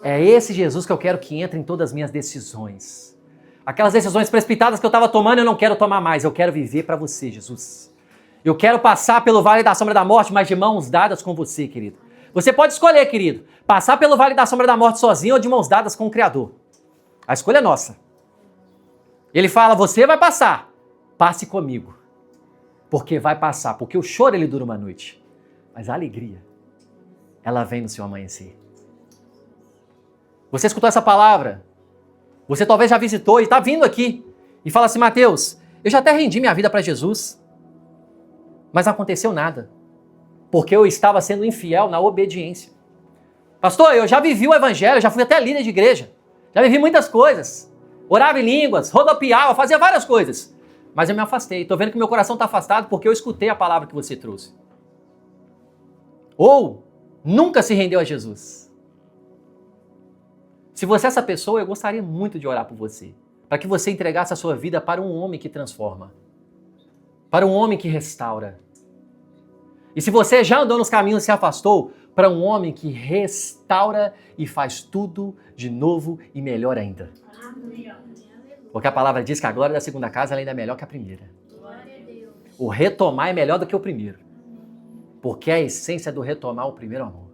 [SPEAKER 1] É esse Jesus que eu quero que entre em todas as minhas decisões. Aquelas decisões precipitadas que eu estava tomando, eu não quero tomar mais. Eu quero viver para você, Jesus. Eu quero passar pelo vale da sombra da morte, mas de mãos dadas com você, querido. Você pode escolher, querido, passar pelo vale da sombra da morte sozinho ou de mãos dadas com o Criador. A escolha é nossa. Ele fala, você vai passar, passe comigo. Porque vai passar, porque o choro ele dura uma noite, mas a alegria, ela vem no seu amanhecer. Você escutou essa palavra? Você talvez já visitou e está vindo aqui e fala assim, Mateus, eu já até rendi minha vida para Jesus. Mas não aconteceu nada, porque eu estava sendo infiel na obediência. Pastor, eu já vivi o evangelho, já fui até líder de igreja, já vivi muitas coisas, orava em línguas, rodopiava, fazia várias coisas, mas eu me afastei. Estou vendo que meu coração está afastado porque eu escutei a palavra que você trouxe. Ou nunca se rendeu a Jesus. Se você é essa pessoa, eu gostaria muito de orar por você, para que você entregasse a sua vida para um homem que transforma. Para um homem que restaura. E se você já andou nos caminhos e se afastou, para um homem que restaura e faz tudo de novo e melhor ainda. Porque a palavra diz que a glória da segunda casa ainda é melhor que a primeira. O retomar é melhor do que o primeiro. Porque é a essência do retomar o primeiro amor.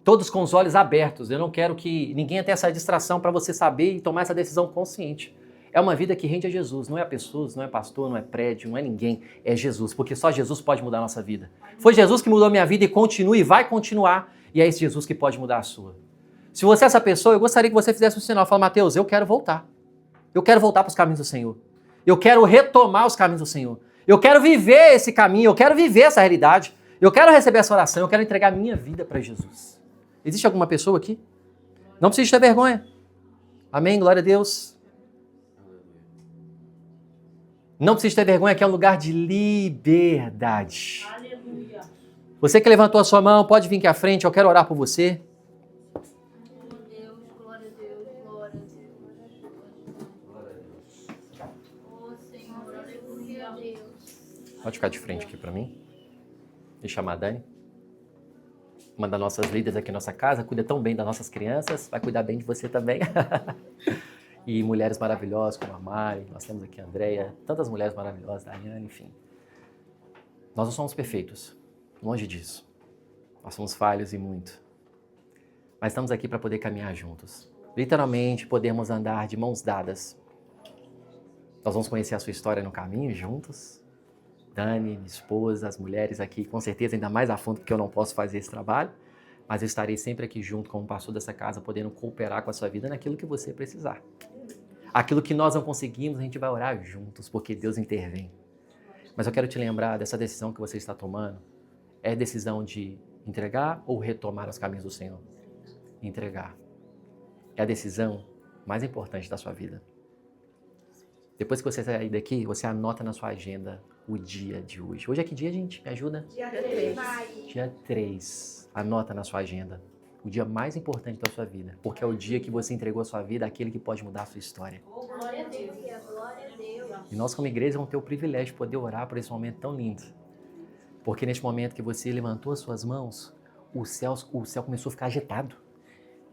[SPEAKER 1] Todos com os olhos abertos. Eu não quero que ninguém tenha essa distração para você saber e tomar essa decisão consciente. É uma vida que rende a Jesus, não é pessoas, não é pastor, não é prédio, não é ninguém, é Jesus, porque só Jesus pode mudar a nossa vida. Foi Jesus que mudou a minha vida e continua e vai continuar, e é esse Jesus que pode mudar a sua. Se você é essa pessoa, eu gostaria que você fizesse um sinal, fala, Mateus, eu quero voltar para os caminhos do Senhor, eu quero retomar os caminhos do Senhor, eu quero viver esse caminho, eu quero viver essa realidade, eu quero receber essa oração, eu quero entregar minha vida para Jesus. Existe alguma pessoa aqui? Não precisa ter vergonha. Amém, glória a Deus. Não precisa ter vergonha, que é um lugar de liberdade. Aleluia. Você que levantou a sua mão, pode vir aqui à frente, eu quero orar por você.
[SPEAKER 2] Glória a Deus, glória a Deus, glória a Deus.
[SPEAKER 1] Pode ficar de frente aqui para mim. Deixa eu chamar a Dani. Uma das nossas líderes aqui na nossa casa, cuida tão bem das nossas crianças, vai cuidar bem de você também. E mulheres maravilhosas como a Mari, nós temos aqui a Andréia, tantas mulheres maravilhosas, a Daiane, enfim. Nós não somos perfeitos, longe disso. Nós somos falhos e muito. Mas estamos aqui para poder caminhar juntos. Literalmente, podemos andar de mãos dadas. Nós vamos conhecer a sua história no caminho juntos. Dani, minha esposa, as mulheres aqui, com certeza ainda mais a fundo, porque eu não posso fazer esse trabalho. Mas eu estarei sempre aqui junto como pastor dessa casa, podendo cooperar com a sua vida naquilo que você precisar. Aquilo que nós não conseguimos, a gente vai orar juntos, porque Deus intervém. Mas eu quero te lembrar dessa decisão que você está tomando. É decisão de entregar ou retomar os caminhos do Senhor? Entregar. É a decisão mais importante da sua vida. Depois que você sair daqui, você anota na sua agenda o dia de hoje. Hoje é que dia, gente? Me ajuda?
[SPEAKER 2] Dia 3.
[SPEAKER 1] Dia 3. Anota na sua agenda. O dia mais importante da sua vida. Porque é o dia que você entregou a sua vida àquele que pode mudar a sua história.
[SPEAKER 2] Glória a Deus. Glória a Deus.
[SPEAKER 1] E nós, como igreja, vamos ter o privilégio de poder orar por esse momento tão lindo. Porque neste momento que você levantou as suas mãos, o céu começou a ficar agitado.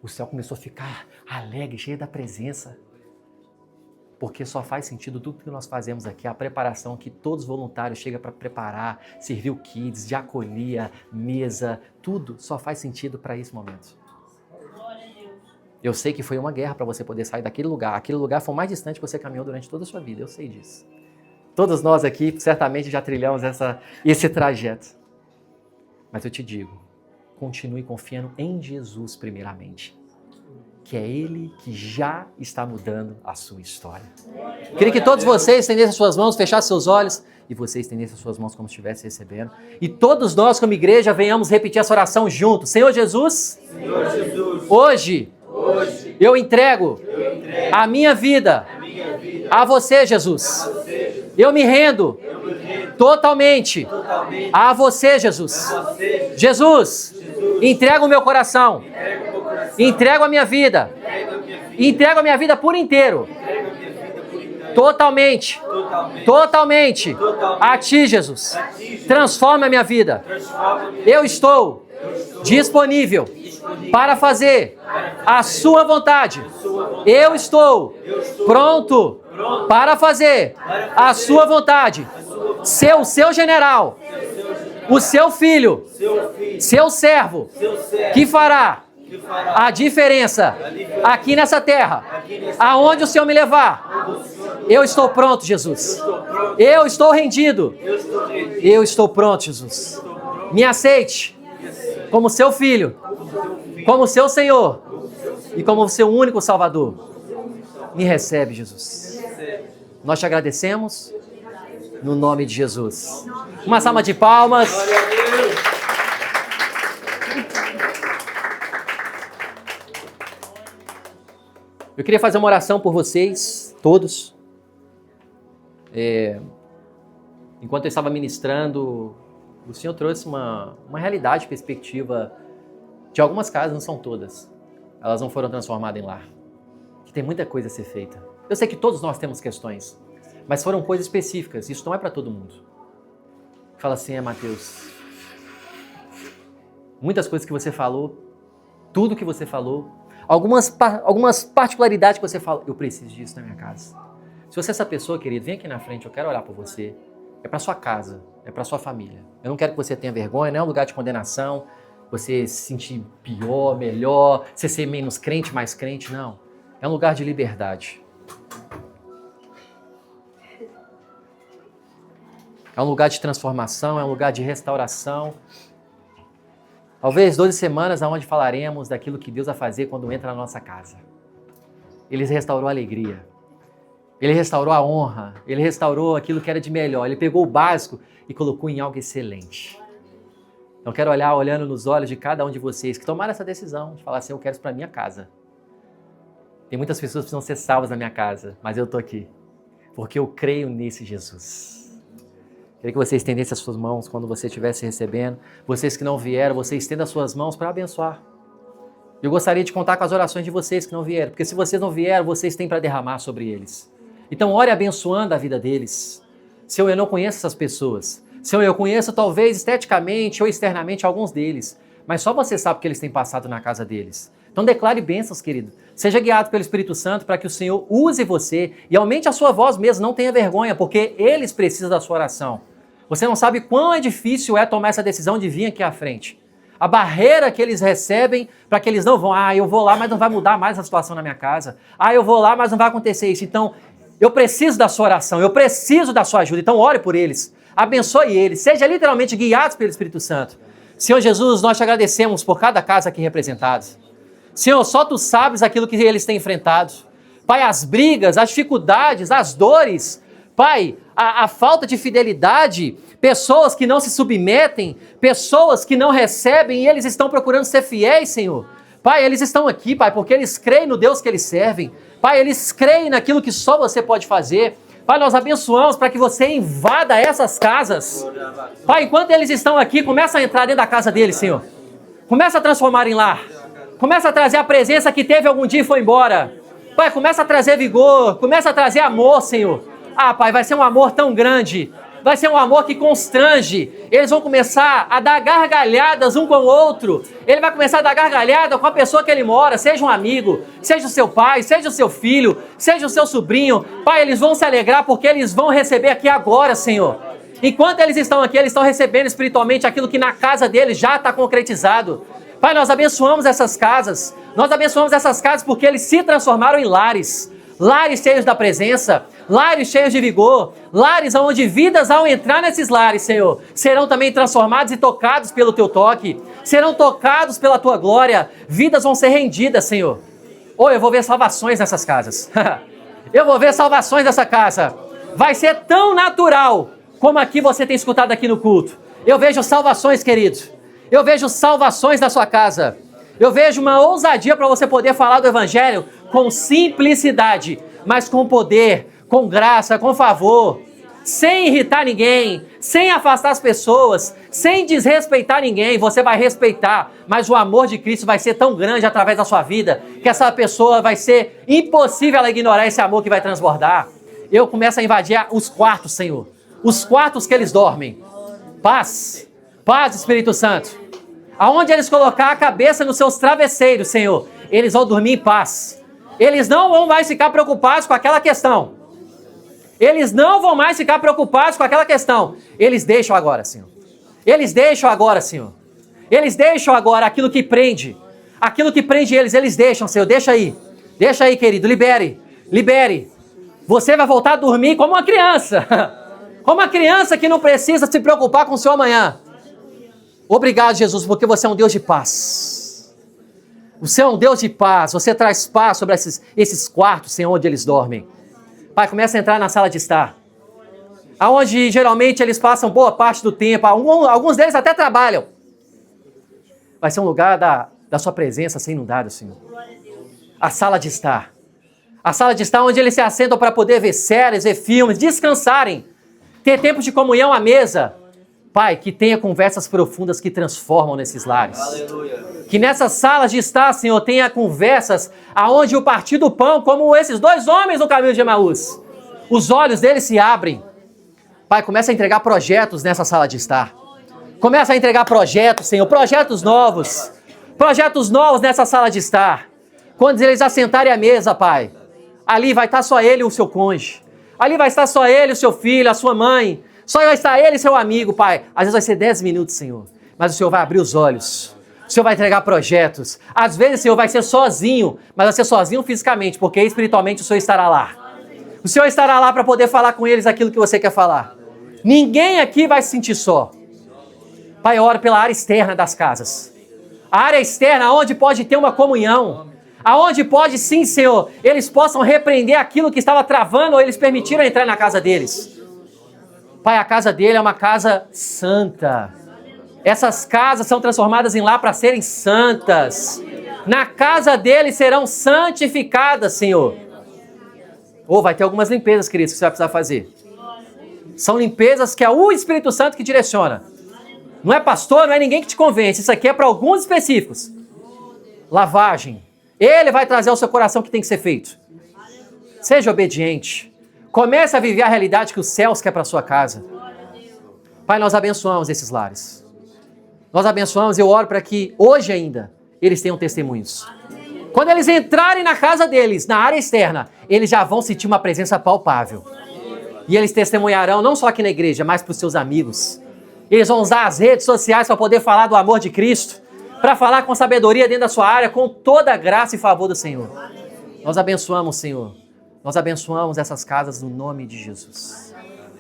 [SPEAKER 1] O céu começou a ficar alegre, cheio da presença. Porque só faz sentido tudo que nós fazemos aqui, a preparação que todos os voluntários chegam para preparar, servir o kids, diaconia, mesa, tudo só faz sentido para esse momento. Eu sei que foi uma guerra para você poder sair daquele lugar. Aquele lugar foi o mais distante que você caminhou durante toda a sua vida, eu sei disso. Todos nós aqui certamente já trilhamos esse trajeto. Mas eu te digo, continue confiando em Jesus primeiramente. Que é Ele que já está mudando a sua história. Queria que todos vocês estendessem as suas mãos, fechassem seus olhos e vocês estendessem as suas mãos como se estivessem recebendo. E todos nós, como igreja, venhamos repetir essa oração juntos. Senhor Jesus, hoje eu entrego a minha vida a você, Jesus. Eu me rendo totalmente a você, Jesus. Jesus, entrego o meu coração. Entrego a minha vida. Entrego a minha vida por inteiro. Totalmente. A Ti, Jesus. Transforma a minha vida. Eu estou disponível para fazer a Sua vontade. Eu estou pronto para fazer a Sua vontade. Ser o seu general. O seu filho. Seu servo. Que fará a diferença aqui nessa terra, aonde o Senhor me levar. Eu estou pronto, Jesus. Eu estou rendido. Eu estou pronto, Jesus. Me aceite como seu filho, como seu Senhor e como seu único Salvador. Me recebe, Jesus. Nós te agradecemos no nome de Jesus. Uma salva de palmas. Eu queria fazer uma oração por vocês, todos. Enquanto eu estava ministrando, o Senhor trouxe uma realidade, perspectiva de algumas casas, não são todas. Elas não foram transformadas em lar. Que tem muita coisa a ser feita. Eu sei que todos nós temos questões, mas foram coisas específicas. Isso não é para todo mundo. Fala assim, Mateus, muitas coisas que você falou, tudo que você falou, algumas particularidades que você fala, eu preciso disso na minha casa. Se você é essa pessoa, querido, vem aqui na frente, eu quero orar por você. É para sua casa, é para sua família. Eu não quero que você tenha vergonha, não é um lugar de condenação, você se sentir pior, melhor, você ser menos crente, mais crente, não. É um lugar de liberdade. É um lugar de transformação, é um lugar de restauração. Talvez 12 semanas onde falaremos daquilo que Deus vai fazer quando entra na nossa casa. Ele restaurou a alegria. Ele restaurou a honra. Ele restaurou aquilo que era de melhor. Ele pegou o básico e colocou em algo excelente. Então quero olhando nos olhos de cada um de vocês que tomaram essa decisão de falar assim, eu quero isso para minha casa. Tem muitas pessoas que precisam ser salvas na minha casa, mas eu estou aqui. Porque eu creio nesse Jesus. Queria que você estendesse as suas mãos quando você estivesse recebendo. Vocês que não vieram, você estenda as suas mãos para abençoar. Eu gostaria de contar com as orações de vocês que não vieram, porque se vocês não vieram, vocês têm para derramar sobre eles. Então ore abençoando a vida deles. Senhor, eu não conheço essas pessoas. Senhor, eu conheço talvez esteticamente ou externamente alguns deles, mas só você sabe o que eles têm passado na casa deles. Então declare bênçãos, querido. Seja guiado pelo Espírito Santo para que o Senhor use você e aumente a sua voz mesmo, não tenha vergonha, porque eles precisam da sua oração. Você não sabe quão é difícil é tomar essa decisão de vir aqui à frente. A barreira que eles recebem para que eles não vão, eu vou lá, mas não vai mudar mais a situação na minha casa. Eu vou lá, mas não vai acontecer isso. Então, eu preciso da sua oração, eu preciso da sua ajuda. Então, ore por eles, abençoe eles, seja literalmente guiados pelo Espírito Santo. Senhor Jesus, nós te agradecemos por cada casa aqui representada. Senhor, só Tu sabes aquilo que eles têm enfrentado. Pai, as brigas, as dificuldades, as dores. Pai, a falta de fidelidade, pessoas que não se submetem, pessoas que não recebem e eles estão procurando ser fiéis, Senhor. Pai, eles estão aqui, Pai, porque eles creem no Deus que eles servem. Pai, eles creem naquilo que só você pode fazer. Pai, nós abençoamos para que você invada essas casas. Pai, enquanto eles estão aqui, começa a entrar dentro da casa deles, Senhor. Começa a transformar em lar. Começa a trazer a presença que teve algum dia e foi embora. Pai, começa a trazer vigor, começa a trazer amor, Senhor. Pai, vai ser um amor tão grande. Vai ser um amor que constrange. Eles vão começar a dar gargalhadas um com o outro. Ele vai começar a dar gargalhada com a pessoa que ele mora, seja um amigo, seja o seu pai, seja o seu filho, seja o seu sobrinho. Pai, eles vão se alegrar porque eles vão receber aqui agora, Senhor. Enquanto eles estão aqui, eles estão recebendo espiritualmente aquilo que na casa deles já está concretizado. Pai, nós abençoamos essas casas. Nós abençoamos essas casas porque eles se transformaram em lares. Lares cheios da presença, lares cheios de vigor, lares onde vidas ao entrar nesses lares, Senhor, serão também transformados e tocados pelo Teu toque, serão tocados pela Tua glória, vidas vão ser rendidas, Senhor. Eu vou ver salvações nessas casas. Eu vou ver salvações nessa casa. Vai ser tão natural como aqui você tem escutado aqui no culto. Eu vejo salvações, querido. Eu vejo salvações na sua casa. Eu vejo uma ousadia para você poder falar do Evangelho com simplicidade, mas com poder, com graça, com favor, sem irritar ninguém, sem afastar as pessoas, sem desrespeitar ninguém. Você vai respeitar, mas o amor de Cristo vai ser tão grande através da sua vida, que essa pessoa vai ser impossível ela ignorar esse amor que vai transbordar. Eu começo a invadir os quartos, Senhor, os quartos que eles dormem. Paz, paz, Espírito Santo. Aonde eles colocar a cabeça nos seus travesseiros, Senhor, eles vão dormir em paz. Eles não vão mais ficar preocupados com aquela questão. Eles não vão mais ficar preocupados com aquela questão. Eles deixam agora, Senhor. Eles deixam agora, Senhor. Eles deixam agora aquilo que prende. Aquilo que prende eles deixam, Senhor. Deixa aí, querido. Libere. Libere. Você vai voltar a dormir como uma criança. Como uma criança que não precisa se preocupar com o seu amanhã. Obrigado, Jesus, porque você é um Deus de paz. Você é um Deus de paz. Você traz paz sobre esses quartos, Senhor, onde eles dormem. Pai, começa a entrar na sala de estar. Aonde geralmente eles passam boa parte do tempo. Alguns deles até trabalham. Vai ser um lugar da sua presença ser inundado, Senhor. A sala de estar. A sala de estar onde eles se assentam para poder ver séries, ver filmes, descansarem. Ter tempo de comunhão à mesa. Pai, que tenha conversas profundas que transformam nesses lares. Aleluia. Que nessas salas de estar, Senhor, tenha conversas aonde o partir do pão, como esses dois homens no caminho de Emaús, os olhos deles se abrem. Pai, começa a entregar projetos nessa sala de estar. Começa a entregar projetos, Senhor, projetos novos nessa sala de estar. Quando eles assentarem à mesa, Pai, ali vai estar só ele e o seu cônjuge. Ali vai estar só ele, o seu filho, a sua mãe. Só vai estar ele e seu amigo, Pai. Às vezes vai ser 10 minutos, Senhor. Mas o Senhor vai abrir os olhos. O Senhor vai entregar projetos. Às vezes o Senhor vai ser sozinho, mas vai ser sozinho fisicamente, porque espiritualmente o Senhor estará lá. O Senhor estará lá para poder falar com eles aquilo que você quer falar. Ninguém aqui vai se sentir só. Pai, eu oro pela área externa das casas. A área externa, onde pode ter uma comunhão. Aonde pode sim, Senhor, eles possam repreender aquilo que estava travando ou eles permitiram entrar na casa deles. Pai, a casa dele é uma casa santa. Essas casas são transformadas em lá para serem santas. Na casa dele serão santificadas, Senhor. Vai ter algumas limpezas, queridos, que você vai precisar fazer. São limpezas que é o Espírito Santo que direciona. Não é pastor, não é ninguém que te convence. Isso aqui é para alguns específicos. Lavagem. Ele vai trazer ao seu coração o que tem que ser feito. Seja obediente. Comece a viver a realidade que os céus quer para sua casa. Pai, nós abençoamos esses lares. Nós abençoamos, eu oro para que hoje ainda eles tenham testemunhos. Quando eles entrarem na casa deles, na área externa, eles já vão sentir uma presença palpável. E eles testemunharão não só aqui na igreja, mas para os seus amigos. Eles vão usar as redes sociais para poder falar do amor de Cristo, para falar com sabedoria dentro da sua área, com toda a graça e favor do Senhor. Nós abençoamos, Senhor. Nós abençoamos essas casas no nome de Jesus.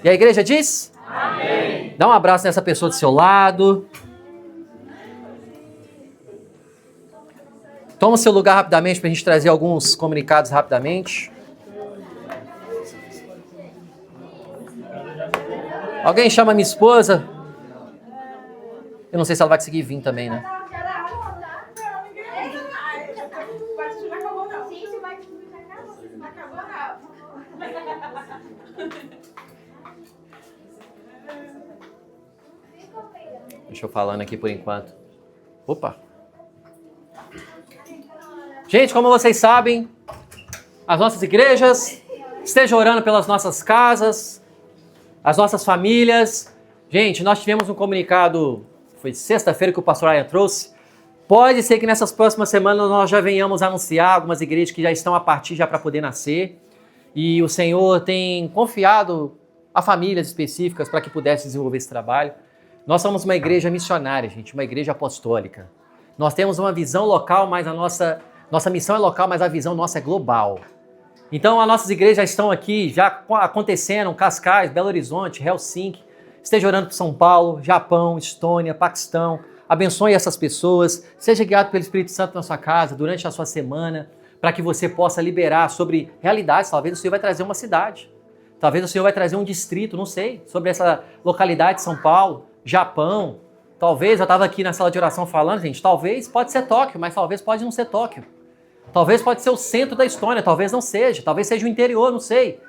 [SPEAKER 1] E a igreja diz? Amém. Dá um abraço nessa pessoa do seu lado. Toma o seu lugar rapidamente para a gente trazer alguns comunicados rapidamente. Alguém chama minha esposa? Eu não sei se ela vai conseguir vir também, né? Deixa eu falando aqui por enquanto. Opa! Gente, como vocês sabem, as nossas igrejas, estejam orando pelas nossas casas, as nossas famílias. Gente, nós tivemos um comunicado, foi sexta-feira que o pastor Ryan trouxe. Pode ser que nessas próximas semanas nós já venhamos anunciar algumas igrejas que já estão a partir já para poder nascer. E o Senhor tem confiado a famílias específicas para que pudesse desenvolver esse trabalho. Nós somos uma igreja missionária, gente, uma igreja apostólica. Nós temos uma visão local, mas a nossa missão é local, mas a visão nossa é global. Então, as nossas igrejas já estão aqui, já acontecendo, Cascais, Belo Horizonte, Helsinki. Esteja orando por São Paulo, Japão, Estônia, Paquistão. Abençoe essas pessoas. Seja guiado pelo Espírito Santo na sua casa, durante a sua semana, para que você possa liberar sobre realidades. Talvez o Senhor vai trazer uma cidade. Talvez o Senhor vai trazer um distrito, não sei, sobre essa localidade de São Paulo, Japão. Talvez, eu estava aqui na sala de oração falando, gente, talvez pode ser Tóquio, mas talvez pode não ser Tóquio. Talvez pode ser o centro da Estônia, talvez não seja. Talvez seja o interior, não sei.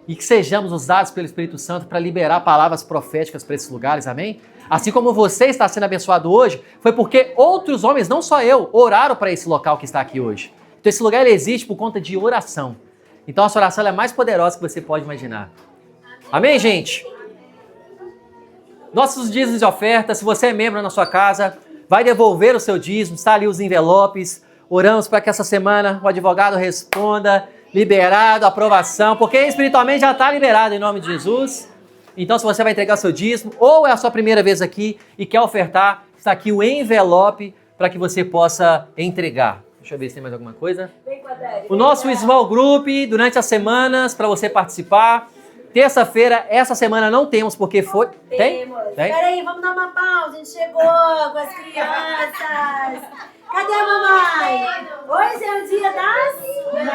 [SPEAKER 1] E que sejamos usados pelo Espírito Santo para liberar palavras proféticas para esses lugares, amém? Assim como você está sendo abençoado hoje, foi porque outros homens, não só eu, oraram para esse local que está aqui hoje. Então esse lugar ele existe por conta de oração. Então a sua oração é mais poderosa que você pode imaginar. Amém, gente? Nossos dízimos de oferta, se você é membro na sua casa, vai devolver o seu dízimo, está ali os envelopes. Oramos para que essa semana o advogado responda, liberado, aprovação, porque espiritualmente já está liberado em nome de Jesus. Então, se você vai entregar o seu dízimo, ou é a sua primeira vez aqui e quer ofertar, está aqui o envelope para que você possa entregar. Deixa eu ver se tem mais alguma coisa. O nosso Small Group, durante as semanas, para você participar. Terça-feira, essa semana não temos, porque foi...
[SPEAKER 3] Temos.
[SPEAKER 1] Tem?
[SPEAKER 3] Peraí, vamos dar uma pausa. A gente chegou com as crianças. Cadê a mamãe? Hoje é o dia das mães.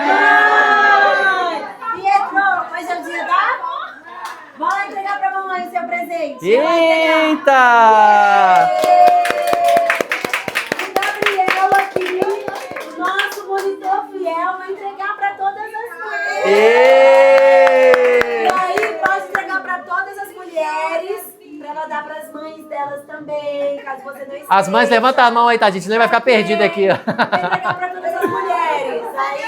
[SPEAKER 3] Pietro, hoje é o dia da... Vamos lá entregar pra mamãe o seu presente.
[SPEAKER 1] Eita!
[SPEAKER 3] O Gabriel aqui, o nosso monitor fiel, vai entregar pra todas as mães. E aí, pode entregar pra todas as mulheres, pra ela dar pras mães delas também, caso você não esteja.
[SPEAKER 1] As mães, levanta a mão aí, tadinho, senão vai ficar perdido aqui, ó.
[SPEAKER 3] Vai entregar pra todas as mulheres. Aí,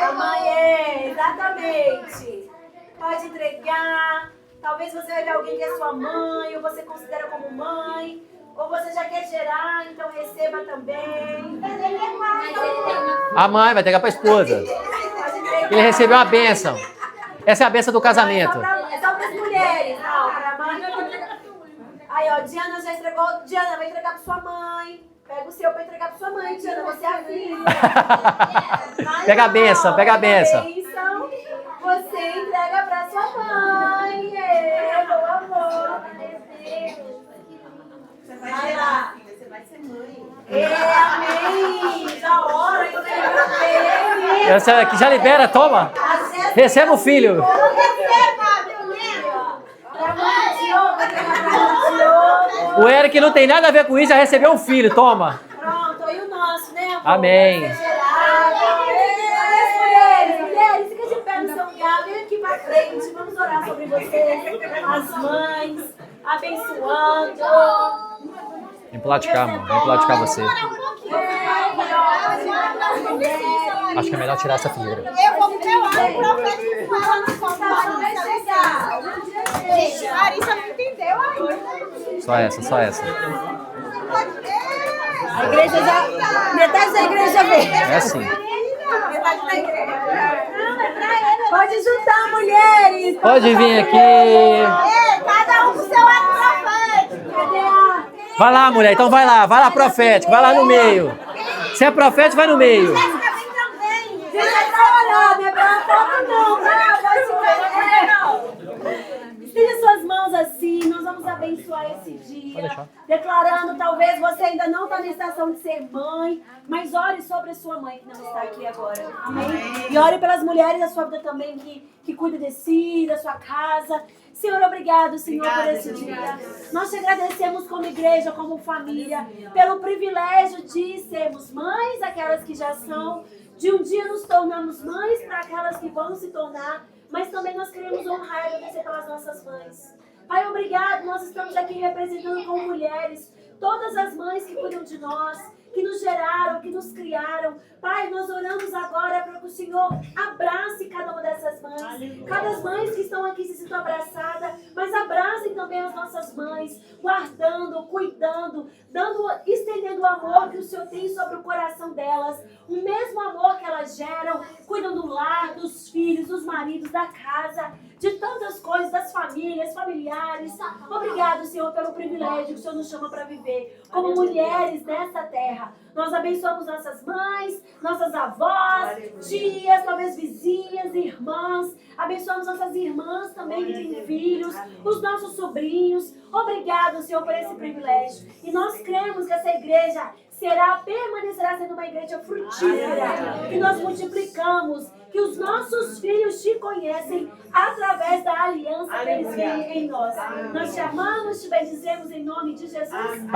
[SPEAKER 3] a mãe exatamente. Pode entregar. Talvez você vai ver alguém que é sua mãe, ou você considera como mãe, ou você já quer gerar, então receba também.
[SPEAKER 1] A mãe vai entregar pra esposa. Ele recebeu a bênção. Essa é a bênção do casamento.
[SPEAKER 3] É só para as mulheres, não, para a mãe. Aí, ó, Diana já entregou. Diana, vai entregar para sua mãe. Pega o seu para entregar para sua mãe, Diana, você é a filha.
[SPEAKER 1] Pega a bênção, pega a bênção.
[SPEAKER 3] Você entrega para sua mãe. Meu amor. Vai lá. Você vai ser mãe. Amém. Da hora, então.
[SPEAKER 1] Essa aqui já libera, toma. Receba o filho. O Eric não tem nada a ver com isso, já recebeu um filho, toma.
[SPEAKER 3] Pronto, e o nosso, né, amor?
[SPEAKER 1] Amém.
[SPEAKER 3] Mulheres, fica de pé no seu lugar, vem aqui pra frente, vamos orar sobre vocês, as mães, abençoando.
[SPEAKER 1] Vem platicar, amor, vem platicar você. Acho que é melhor tirar essa figura.
[SPEAKER 3] Eu vou Eu oro profético com ela na sua vai chegar. Gente, Larissa não entendeu ainda.
[SPEAKER 1] Só essa.
[SPEAKER 3] A igreja já... Metade da igreja veio.
[SPEAKER 1] É assim.
[SPEAKER 3] Metade da igreja. Pode juntar, mulheres.
[SPEAKER 1] Pode vir aqui.
[SPEAKER 3] Cada um com seu ato profético. Cadê a...
[SPEAKER 1] Vai lá, mulher. Então vai lá profético. Vai lá no meio. Se é profético, vai no meio.
[SPEAKER 3] Deixa pra olhar, não é pra foto não. Estenda suas mãos assim, nós vamos abençoar esse dia. Declarando, talvez você ainda não está na estação de ser mãe, mas ore sobre a sua mãe que não está aqui agora. Amém? E ore pelas mulheres da sua vida também que cuidam de si, da sua casa. Senhor, obrigado, Senhor, por esse dia. Nós te agradecemos como igreja, como família, pelo privilégio de sermos mães, aquelas que já são, de um dia nos tornarmos mães para aquelas que vão se tornar, mas também nós queremos honrar e agradecer pelas nossas mães. Pai, obrigado, nós estamos aqui representando como mulheres, todas as mães que cuidam de nós, que nos geraram, que nos criaram. Pai, nós oramos agora para que o Senhor abrace cada uma dessas mães. Cada mães que estão aqui se sintam abraçadas, mas abracem também as nossas mães, guardando, cuidando, estendendo o amor que o Senhor tem sobre o coração delas. O mesmo amor que elas geram, cuidam do lar, dos filhos, dos maridos, da casa, de tantas coisas, das famílias, familiares. Obrigado, Senhor, pelo privilégio que o Senhor nos chama para viver como mulheres nessa terra. Nós abençoamos nossas mães, nossas avós, tias, talvez vizinhas, irmãs. Abençoamos nossas irmãs também que têm filhos, os nossos sobrinhos. Obrigado, Senhor, por esse privilégio. E nós cremos que essa igreja permanecerá sendo uma igreja frutífera, que nós multiplicamos, que os nossos filhos te conhecem através da aliança que eles têm em nós. Nós te amamos, te bendizemos em nome de Jesus.
[SPEAKER 1] Amém.